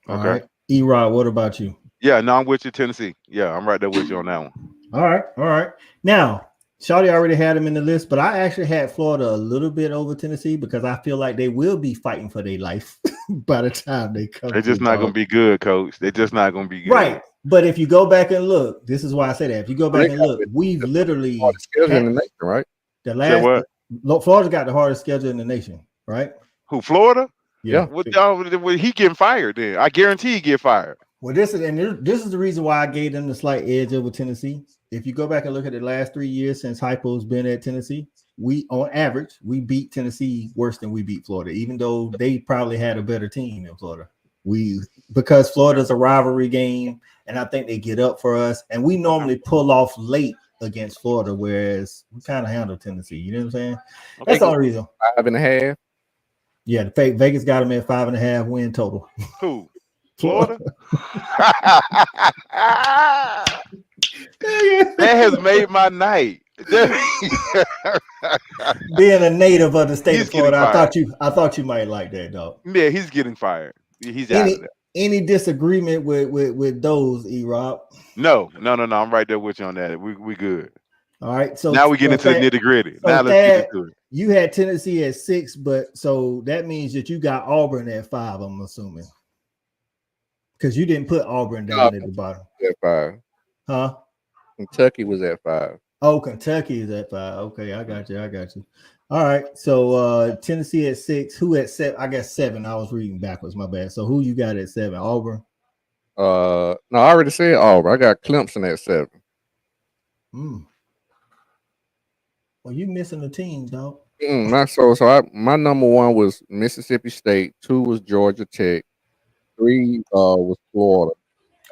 All right. E-Rod, what about you? Yeah, no, I'm with you, Tennessee. Yeah, I'm right there with you on that one. All right. Now, Shawty already had him in the list, but I actually had Florida a little bit over Tennessee because I feel like they will be fighting for their life by the time they come. They're just not going to be good, Coach. They're just not going to be good. Right. But if you go back and look, this is why I say that. If you go back and look, we've literally schedule in the nation, right? The last Florida's got the hardest schedule in the nation, right? Who, Florida? Yeah. Well, he getting fired then. I guarantee he get fired. Well, this is the reason why I gave them the slight edge over Tennessee. If you go back and look at the last 3 years since Hypo's been at Tennessee, we on average we beat Tennessee worse than we beat Florida, even though they probably had a better team than Florida. Because Florida's a rivalry game, and I think they get up for us, and we normally pull off late against Florida, whereas we kind of handle Tennessee. You know what I'm saying? That's the only reason. 5.5. Yeah, the Vegas got them at 5.5 win total. Who? Florida? That has made my night. Being a native of the state He's of Florida, getting I thought you might like that, dog. Yeah, he's getting fired. He's out of there. Any disagreement with those, E-Rob? No. I'm right there with you on that. We good. All right. So now we get into the nitty gritty. Now let's get into it. You had Tennessee at 6, but so that means that you got Auburn at 5. I'm assuming because you didn't put Auburn down at the bottom. At 5, huh? Kentucky was at 5. Oh, Kentucky is at 5. Okay, I got you. All right. So Tennessee at 6. Who at 7? I got 7. I was reading backwards. My bad. So who you got at 7? Auburn. No, I already said Auburn. I got Clemson at 7. Well, you missing the team, dog. My number 1 was Mississippi State. 2 was Georgia Tech. 3 was Florida.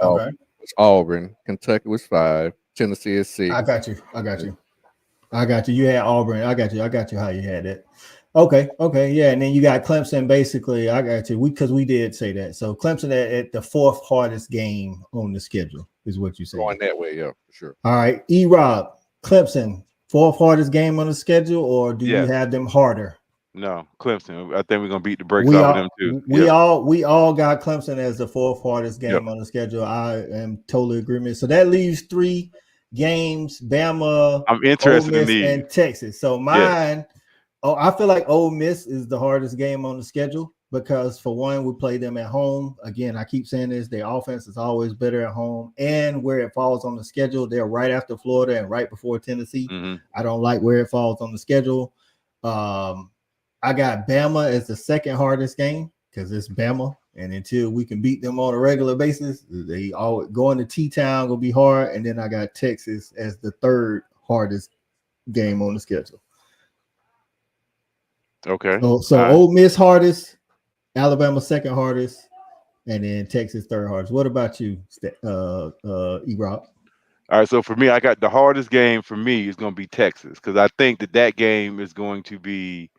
Okay. Was Auburn. Kentucky was 5. Tennessee is 6. I got you. You had Auburn. I got you how you had it. Okay. Yeah. And then you got Clemson. Basically, I got you. Because we did say that. So Clemson at the 4th hardest game on the schedule is what you said. Going that way, yeah, for sure. All right. E-Rob, Clemson, 4th hardest game on the schedule, or do you have them harder? No, Clemson. I think we're gonna beat the brakes off of them too. We all got Clemson as the 4th hardest game on the schedule. I am totally agreement. So that leaves 3 games: Bama, I'm interested Ole Miss, in these. and Texas. So mine, I feel like Ole Miss is the hardest game on the schedule because for one, we play them at home. Again, I keep saying this: their offense is always better at home, and where it falls on the schedule, they're right after Florida and right before Tennessee. Mm-hmm. I don't like where it falls on the schedule. I got Bama as the 2nd hardest game because it's Bama, and until we can beat them on a regular basis, they always going to T-Town gonna be hard. And then I got Texas as the 3rd hardest game on the schedule. Okay. So Ole Miss hardest, Alabama 2nd hardest, and then Texas 3rd hardest. What about you, E-Rob? All right. So for me, I got the hardest game for me is going to be Texas because I think that game is going to be.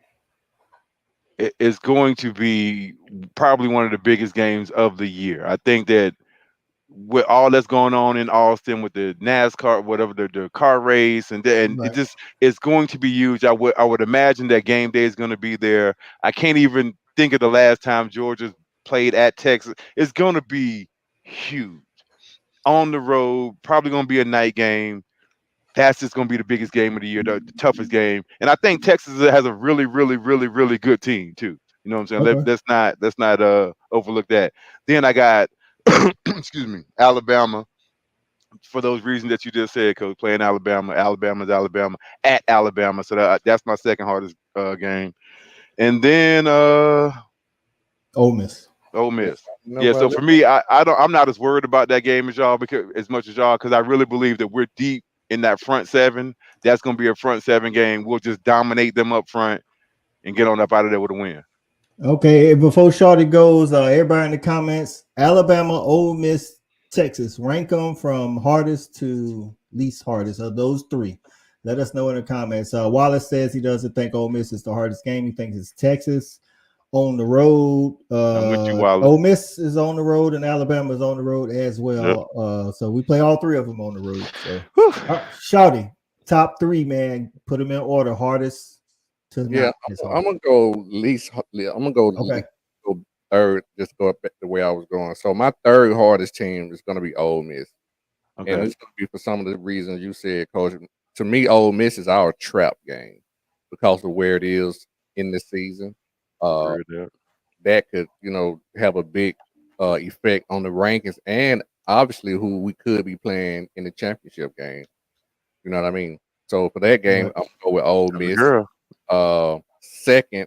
It's going to be probably one of the biggest games of the year. I think that with all that's going on in Austin with the NASCAR, whatever the car race, and Right. it's going to be huge. I would imagine that game day is going to be there. I can't even think of the last time Georgia played at Texas. It's going to be huge on the road. Probably going to be a night game. That's just going to be the biggest game of the year, the toughest game. And I think Texas has a really, really, really, really good team too. You know what I'm saying? Okay. Let's not overlook that. Then I got, excuse me, Alabama. For those reasons that you just said, Coach, playing Alabama. Alabama's Alabama at Alabama. So that's my 2nd hardest game. And then Ole Miss. Yeah, so for me, I'm not as worried about that game as y'all as much as y'all because I really believe that we're deep in that front 7. That's going to be a front 7 game. We'll just dominate them up front and get on up out of there with a win. Okay, before Shorty goes, everybody in the comments, Alabama, Ole Miss, Texas, rank them from hardest to least hardest of those 3. Let us know in the comments. Wallace says he doesn't think Ole Miss is the hardest game. He thinks it's Texas on the road. I'm with you, Wallace. Ole Miss is on the road and Alabama is on the road as well. Yep. So we play all 3 of them on the road. So Shorty, top 3, man. Put them in order. Hardest. I'm gonna go least. I'm gonna go, go 3rd. Just go up the way I was going. So my 3rd hardest team is gonna be Ole Miss, and it's gonna be for some of the reasons you said, Coach. To me, Ole Miss is our trap game because of where it is in the season. That could have a big effect on the rankings and obviously who we could be playing in the championship game. You know what I mean? So for that game, I'm gonna go with Ole Miss. 2nd,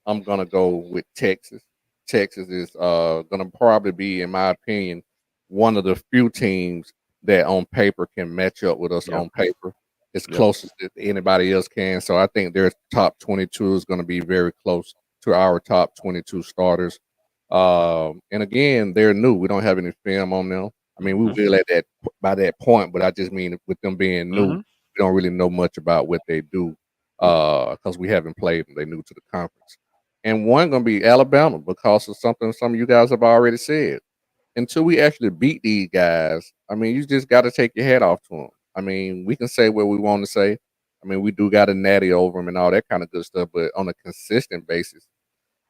I'm gonna go with Texas. Texas is gonna probably be, in my opinion, one of the few teams that on paper can match up with us on paper as close as anybody else can. So I think their top 22 is going to be very close to our top 22 starters. And again, they're new. We don't have any film on them. I mean, we will at that by that point, but I just mean with them being new, we don't really know much about what they do because we haven't played them. They're new to the conference. And one going to be Alabama because of something some of you guys have already said. Until we actually beat these guys, I mean, you just got to take your head off to them. I mean, we can say what we want to say. I mean, we do got a natty over them and all that kind of good stuff, but on a consistent basis,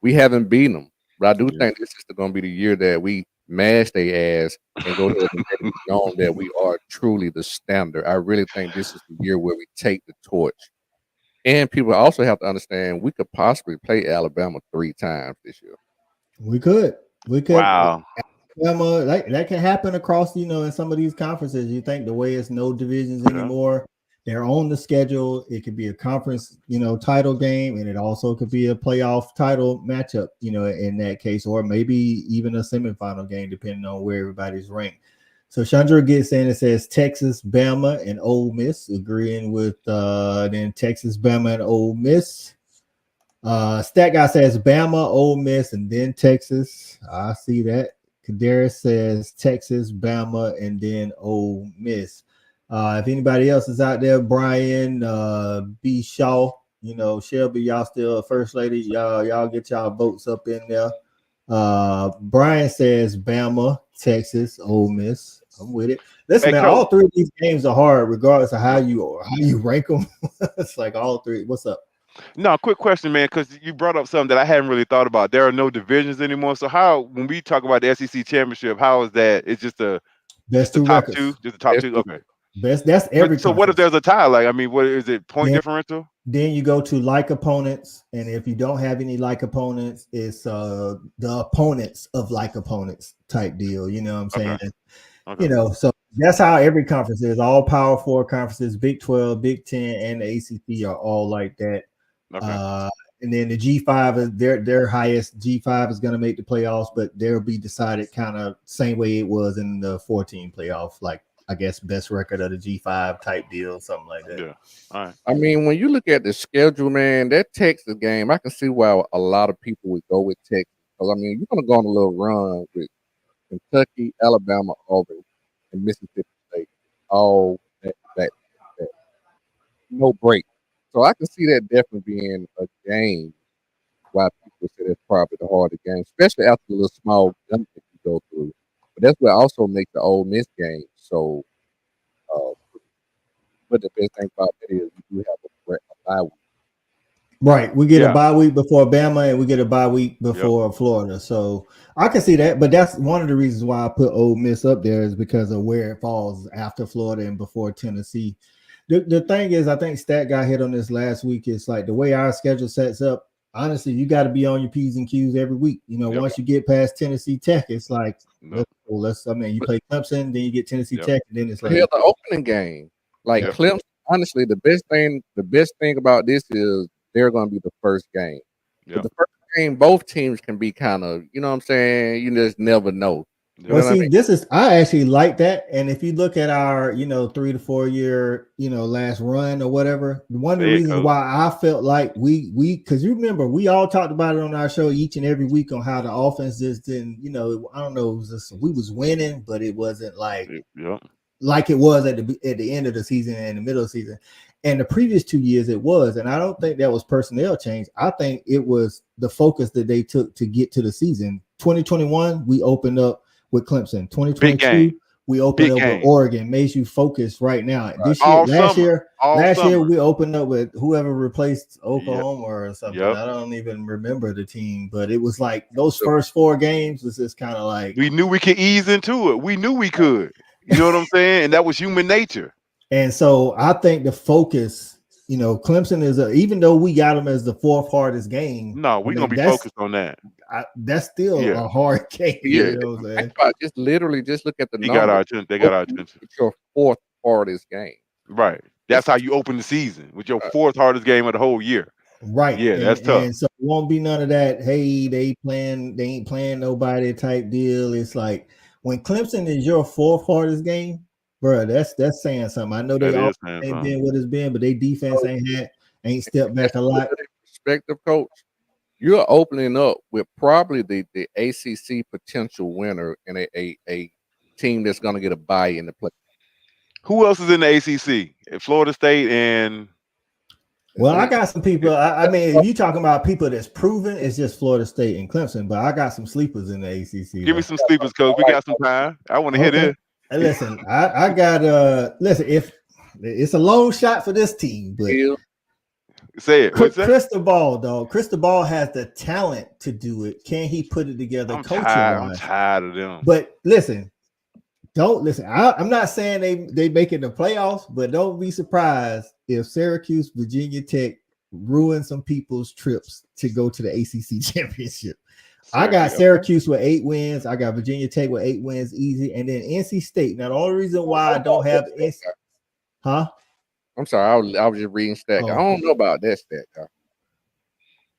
we haven't beaten them. But I do think this is going to be the year that we mash their ass and go ahead and let it be known that we are truly the standard. I really think this is the year where we take the torch. And people also have to understand we could possibly play Alabama 3 times this year. We could. Wow. Alabama, that can happen across, in some of these conferences. You think the way it's no divisions anymore, they're on the schedule. It could be a conference, title game, and it also could be a playoff title matchup, in that case, or maybe even a semifinal game, depending on where everybody's ranked. So Chandra gets in and says Texas, Bama, and Ole Miss, agreeing with then Texas, Bama, and Ole Miss. Stat Guy says Bama, Ole Miss, and then Texas. I see that. Kadarius says Texas, Bama, and then Ole Miss. If anybody else is out there, Brian, B. Shaw, Shelby, y'all still first lady. Y'all get y'all votes up in there. Brian says Bama, Texas, Ole Miss. I'm with it. Listen, man, all 3 of these games are hard, regardless of how you rank them. It's like all 3. What's up? No, quick question, man, because you brought up something that I hadn't really thought about. There are no divisions anymore. So how, when we talk about the SEC championship, how is that? It's just the best 2 top records. 2, just the top 2. Okay. That's every. So what if there's a tie? Like, I mean, what is it? Point differential? Then you go to like opponents, and if you don't have any like opponents, it's the opponents of like opponents type deal. You know what I'm saying? Okay. So that's how every conference is. All Power 4 conferences, Big 12, Big 10, and the ACC are all like that. Okay. And then the G5 is their highest. G5 is going to make the playoffs, but they'll be decided kind of same way it was in the 14 playoff, like I guess best record of the G5 type deal, something like that. Yeah. All right. I mean, when you look at the schedule, man, that Texas game, I can see why a lot of people would go with Texas. Because, I mean, you're going to go on a little run with Kentucky, Alabama, Auburn, and Mississippi State. All that. No break. So I can see that definitely being a game why people say that's probably the hardest game, especially after the little small jump that you go through. But that's what also makes the Ole Miss game so. But the best thing about that is we do have a bye week. Right, we get a bye week before Bama, and we get a bye week before Florida. So I can see that, but that's one of the reasons why I put Ole Miss up there is because of where it falls after Florida and before Tennessee. The thing is, I think Stat Guy hit on this last week. It's like the way our schedule sets up. Honestly, you got to be on your P's and Q's every week. Once you get past Tennessee Tech, it's like you play Clemson, then you get Tennessee Tech, and then it's like the opening game. Like Clemson, honestly, the best thing about this is they're going to be the first game. But the first game, both teams can be kind of, you know what I'm saying? You just never know. Well, see, I actually like that. And if you look at our, 3 to 4 year, last run or whatever, one of the reasons why I felt like because you remember, we all talked about it on our show each and every week on how the offense just didn't, I don't know, it was just, we was winning, but it wasn't like it was at the end of the season and the middle of the season. And the previous 2 years it was, and I don't think that was personnel change. I think it was the focus that they took to get to the season. 2021, we opened up with Clemson. 2022, we opened up with Oregon. Makes you focus right now. This year, last year we opened up with whoever replaced Oklahoma or something. I don't even remember the team, but it was like those first 4 games was just kind of like we knew we could ease into it. We knew we could. You know what I'm saying? And that was human nature. And so I think the focus, Clemson is even though we got them as the 4th hardest game. No, we're gonna be focused on that. That's still a hard game. Yeah, you know what I'm saying? Just look at the numbers. They got our attention. It's your 4th hardest game. Right. That's how you open the season with your 4th hardest game of the whole year. Right. Yeah, that's tough. And so it won't be none of that. Hey, they ain't playing nobody type deal. It's like when Clemson is your fourth hardest game, bro, that's saying something. I know they all ain't been what it's been, but they defense ain't stepped back a lot. Perspective, coach. You're opening up with probably the ACC potential winner and a team that's going to get a bye in the play. Who else is in the ACC? Florida State and. Well, I got some people. I mean, if you talking about people that's proven, it's just Florida State and Clemson. But I got some sleepers in the ACC. Give me some sleepers, coach. We got some time. I want to hear this. Hey, listen, I got listen. If it's a long shot for this team, but say it. Cristobal, dog. Cristobal has the talent to do it. Can he put it together? I'm tired of them. But listen. Don't listen. I'm not saying they make it the playoffs, but don't be surprised if Syracuse, Virginia Tech ruin some people's trips to go to the ACC championship. I got Syracuse with 8 wins. I got Virginia Tech with 8 wins, easy, and then NC State. Now the only reason why I don't have I'm sorry, I was just reading stat. I don't know about that stat.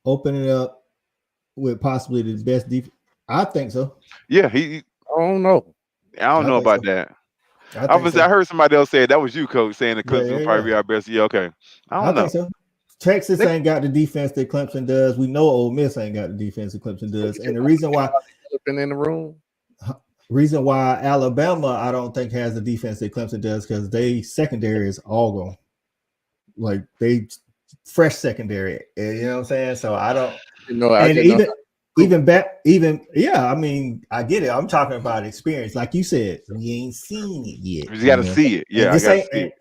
Opening up with possibly the best defense. I think so. Yeah, I don't know. I don't know about that. I heard somebody else say that was you, coach, saying the Clemson will probably be our best. Yeah, okay. I don't know. Think so. Texas ain't got the defense that Clemson does. We know Ole Miss ain't got the defense that Clemson does. And the reason why in the room, reason why Alabama I don't think has the defense that Clemson does because they secondary is all gone. Like they fresh secondary. You know what I'm saying? So I don't I mean, I get it. I'm talking about experience. Like you said, we ain't seen it yet. You got to see it. Yeah,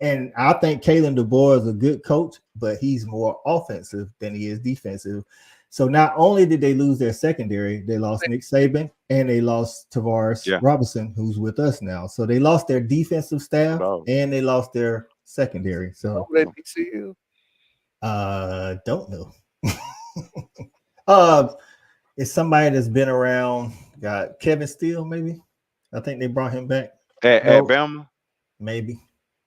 and I think Kalen DeBoer is a good coach, but he's more offensive than he is defensive. So not only did they lose their secondary, they lost Nick Saban and they lost Tavares Robinson, who's with us now. So they lost their defensive staff and they lost their secondary. So don't know. It's somebody that's been around. Got Kevin Steele, maybe. I think they brought him back at Bama. Maybe.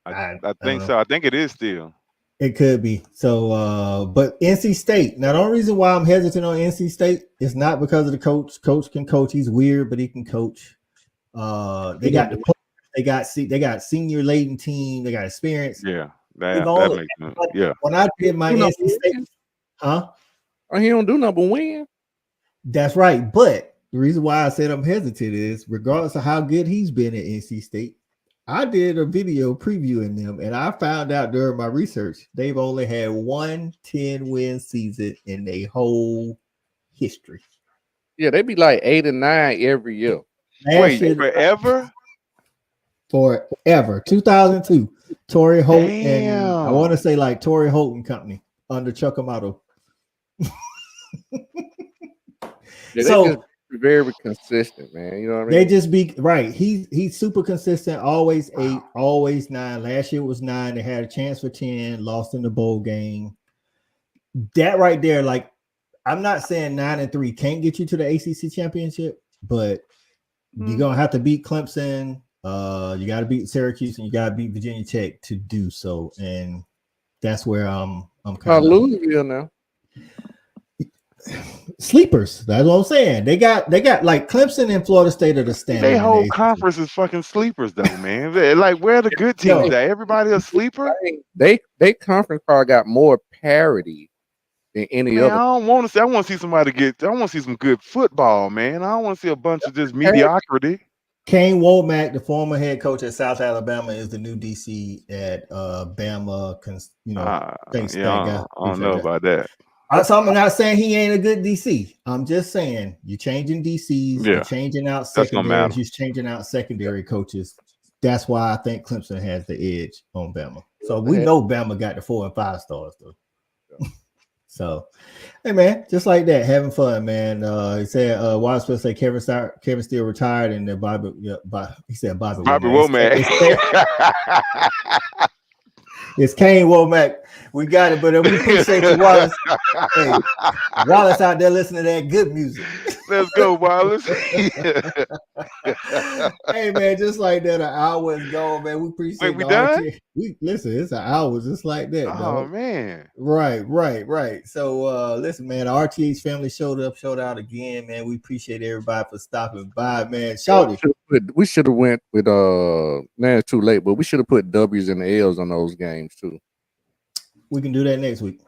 I think so. I think it is Steele. It could be. So, but NC State. Now, the only reason why I'm hesitant on NC State is not because of the coach. Coach can coach. He's weird, but he can coach. They got senior laden team. They got experience. Yeah, that makes sense. Yeah. When I did my NC State, he don't do number win. That's right. But the reason why I said I'm hesitant is regardless of how good he's been at NC State, I did a video previewing them and I found out during my research, they've only had 1 10-win season in their whole history. Yeah, they be like 8 and 9 every year. Forever? Forever. 2002. Torrey Holt and I want to say like Torrey Holt and Company under Chuck Amato. Yeah, so just very consistent, man. You know what I mean? They just be right. He's super consistent, always 8, always 9. Last year was 9. They had a chance for 10, lost in the bowl game. That right there, like I'm not saying 9-3 can't get you to the ACC championship, but you're gonna have to beat Clemson. You got to beat Syracuse and you got to beat Virginia Tech to do so, and that's where I'm kind of Louisville now. Sleepers. That's what I'm saying. They got like Clemson and Florida State are the standard. They whole conference is fucking sleepers though, man. Like where are the good teams at? Everybody a sleeper. They conference probably got more parity than any other. I don't want to see. I want to see somebody get. I want to see some good football, man. I don't want to see a bunch of just mediocrity. Kane Womack, the former head coach at South Alabama, is the new DC at Bama. Thanks, I don't know about that. So I'm not saying he ain't a good DC. I'm just saying you're changing DCs, you're changing out secondaries, you're changing out secondary coaches. That's why I think Clemson has the edge on Bama. So we know Bama got the 4 and 5 stars though. So, hey man, just like that, having fun, man. He said, Wallace will say Kevin Steele retired, and then Bobby Womack. It's Kane Womack. We got it, but we appreciate you, Wallace. Hey, Wallace out there listening to that good music. Let's go, Wallace. Hey man, just like that, an hour is gone, man. We appreciate. Wait, we done? We listen. It's an hour just like that. Oh dog. Man. Right. So listen, man. The RTH family showed out again, man. We appreciate everybody for stopping by, man. Shout it. We should have went with now it's too late, but we should have put W's and L's on those games too. We can do that next week.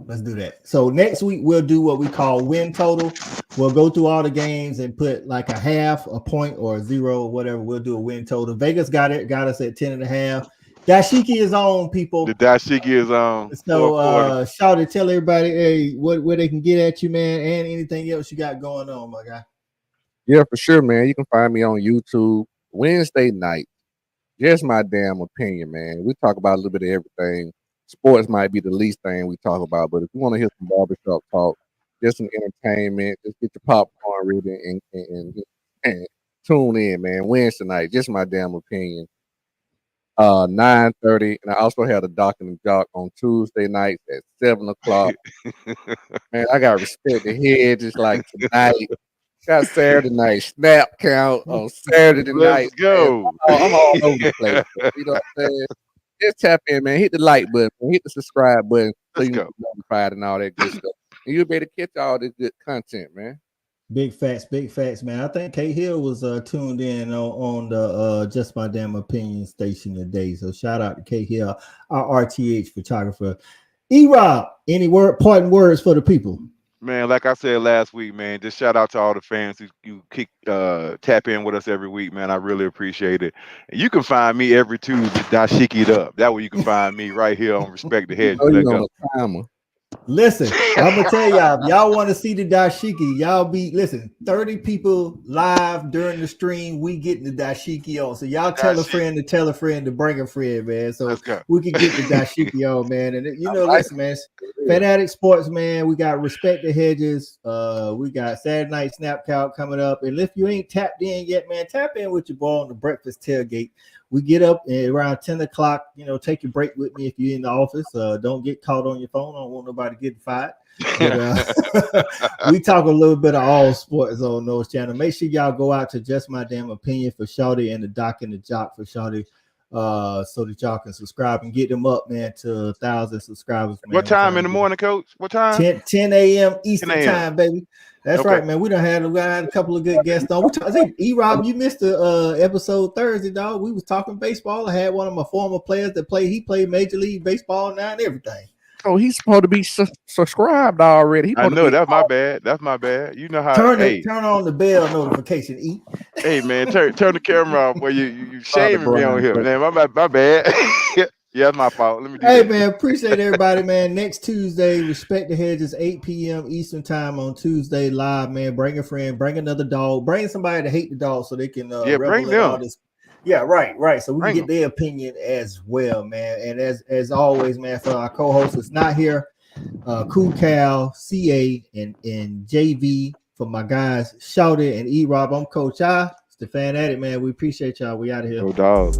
Let's do that. So next week we'll do what we call win total. We'll go through all the games and put like a half, a point, or a 0, or whatever. We'll do a win total. Vegas got us at 10.5. Dashiki is on, people. The dashiki is on. So shout it, tell everybody, hey, where they can get at you, man, and anything else you got going on, my guy. Yeah, for sure, man. You can find me on YouTube Wednesday night. Just my damn opinion, man. We talk about a little bit of everything. Sports might be the least thing we talk about, but if you want to hear some barbershop talk, just some entertainment, just get your popcorn ready and tune in, man. Wednesday night, just my damn opinion. 9:30, and I also had a Doc and the Jock on Tuesday nights at 7:00. Man, I got respect the Hedges like tonight. Got Saturday night snap count on Saturday night. Let's go. I'm all over the place. You know what I'm saying? Just tap in, man. Hit the like button, hit the subscribe button, so you can be notified and all that good stuff. And you'll be able to catch all this good content, man. Big facts, man. I think K Hill was tuned in on the Just My Damn Opinion station today. So shout out to K Hill, our RTH photographer. E-Rob, any parting words for the people? Man, like I said last week, man, just shout out to all the fans who tap in with us every week, man. I really appreciate it. And you can find me every Tuesday, Dashiki'd up. That way you can find me right here on Respect the Hedges. Listen, I'm gonna tell y'all, if y'all want to see the dashiki, y'all 30 people live during the stream. We getting the dashiki on. So y'all tell a friend to bring a friend, man. So we can get the dashiki on, man. And listen, man, Fanatic Sports, man. We got Respect the Hedges. We got Saturday Night Snap Count coming up. And if you ain't tapped in yet, man, tap in with your boy on the breakfast tailgate. We get up around 10 o'clock, take your break with me if you're in the office. Don't get caught on your phone. I don't want nobody getting fired. But, we talk a little bit of all sports on those channels. Make sure y'all go out to Just My Damn Opinion for Shawty and the Doc and the Jock for Shawty, so that y'all can subscribe and get them up, man, to 1,000 subscribers. Man. What time in the morning, Coach? What time? 10 a.m. Eastern time, baby. That's right, man. We had a couple of good guests on. I think E-Rob, you missed the episode Thursday, dog. We was talking baseball. I had one of my former players that he played Major League Baseball now and everything. Oh, he's supposed to be subscribed already. I know that's my bad. That's my bad. You know how. Turn on the bell notification. E. Hey man, turn the camera off. Where you shaming me on here, man. My bad. Yeah, it's my fault. Let me do that. Man, appreciate everybody, man. Next Tuesday, Respect the Hedges, 8 p.m. Eastern time on Tuesday live, man. Bring a friend, bring another dog, bring somebody to hate the dog so they can bring them. Yeah, right. So we can get their opinion as well, man. And as always, man, for our co-host that's not here, Cool Cal, CA, and JV, for my guys, Shouted and E-Rob. I'm Coach I. It's the Fanatic, man. We appreciate y'all. We out of here. No dog.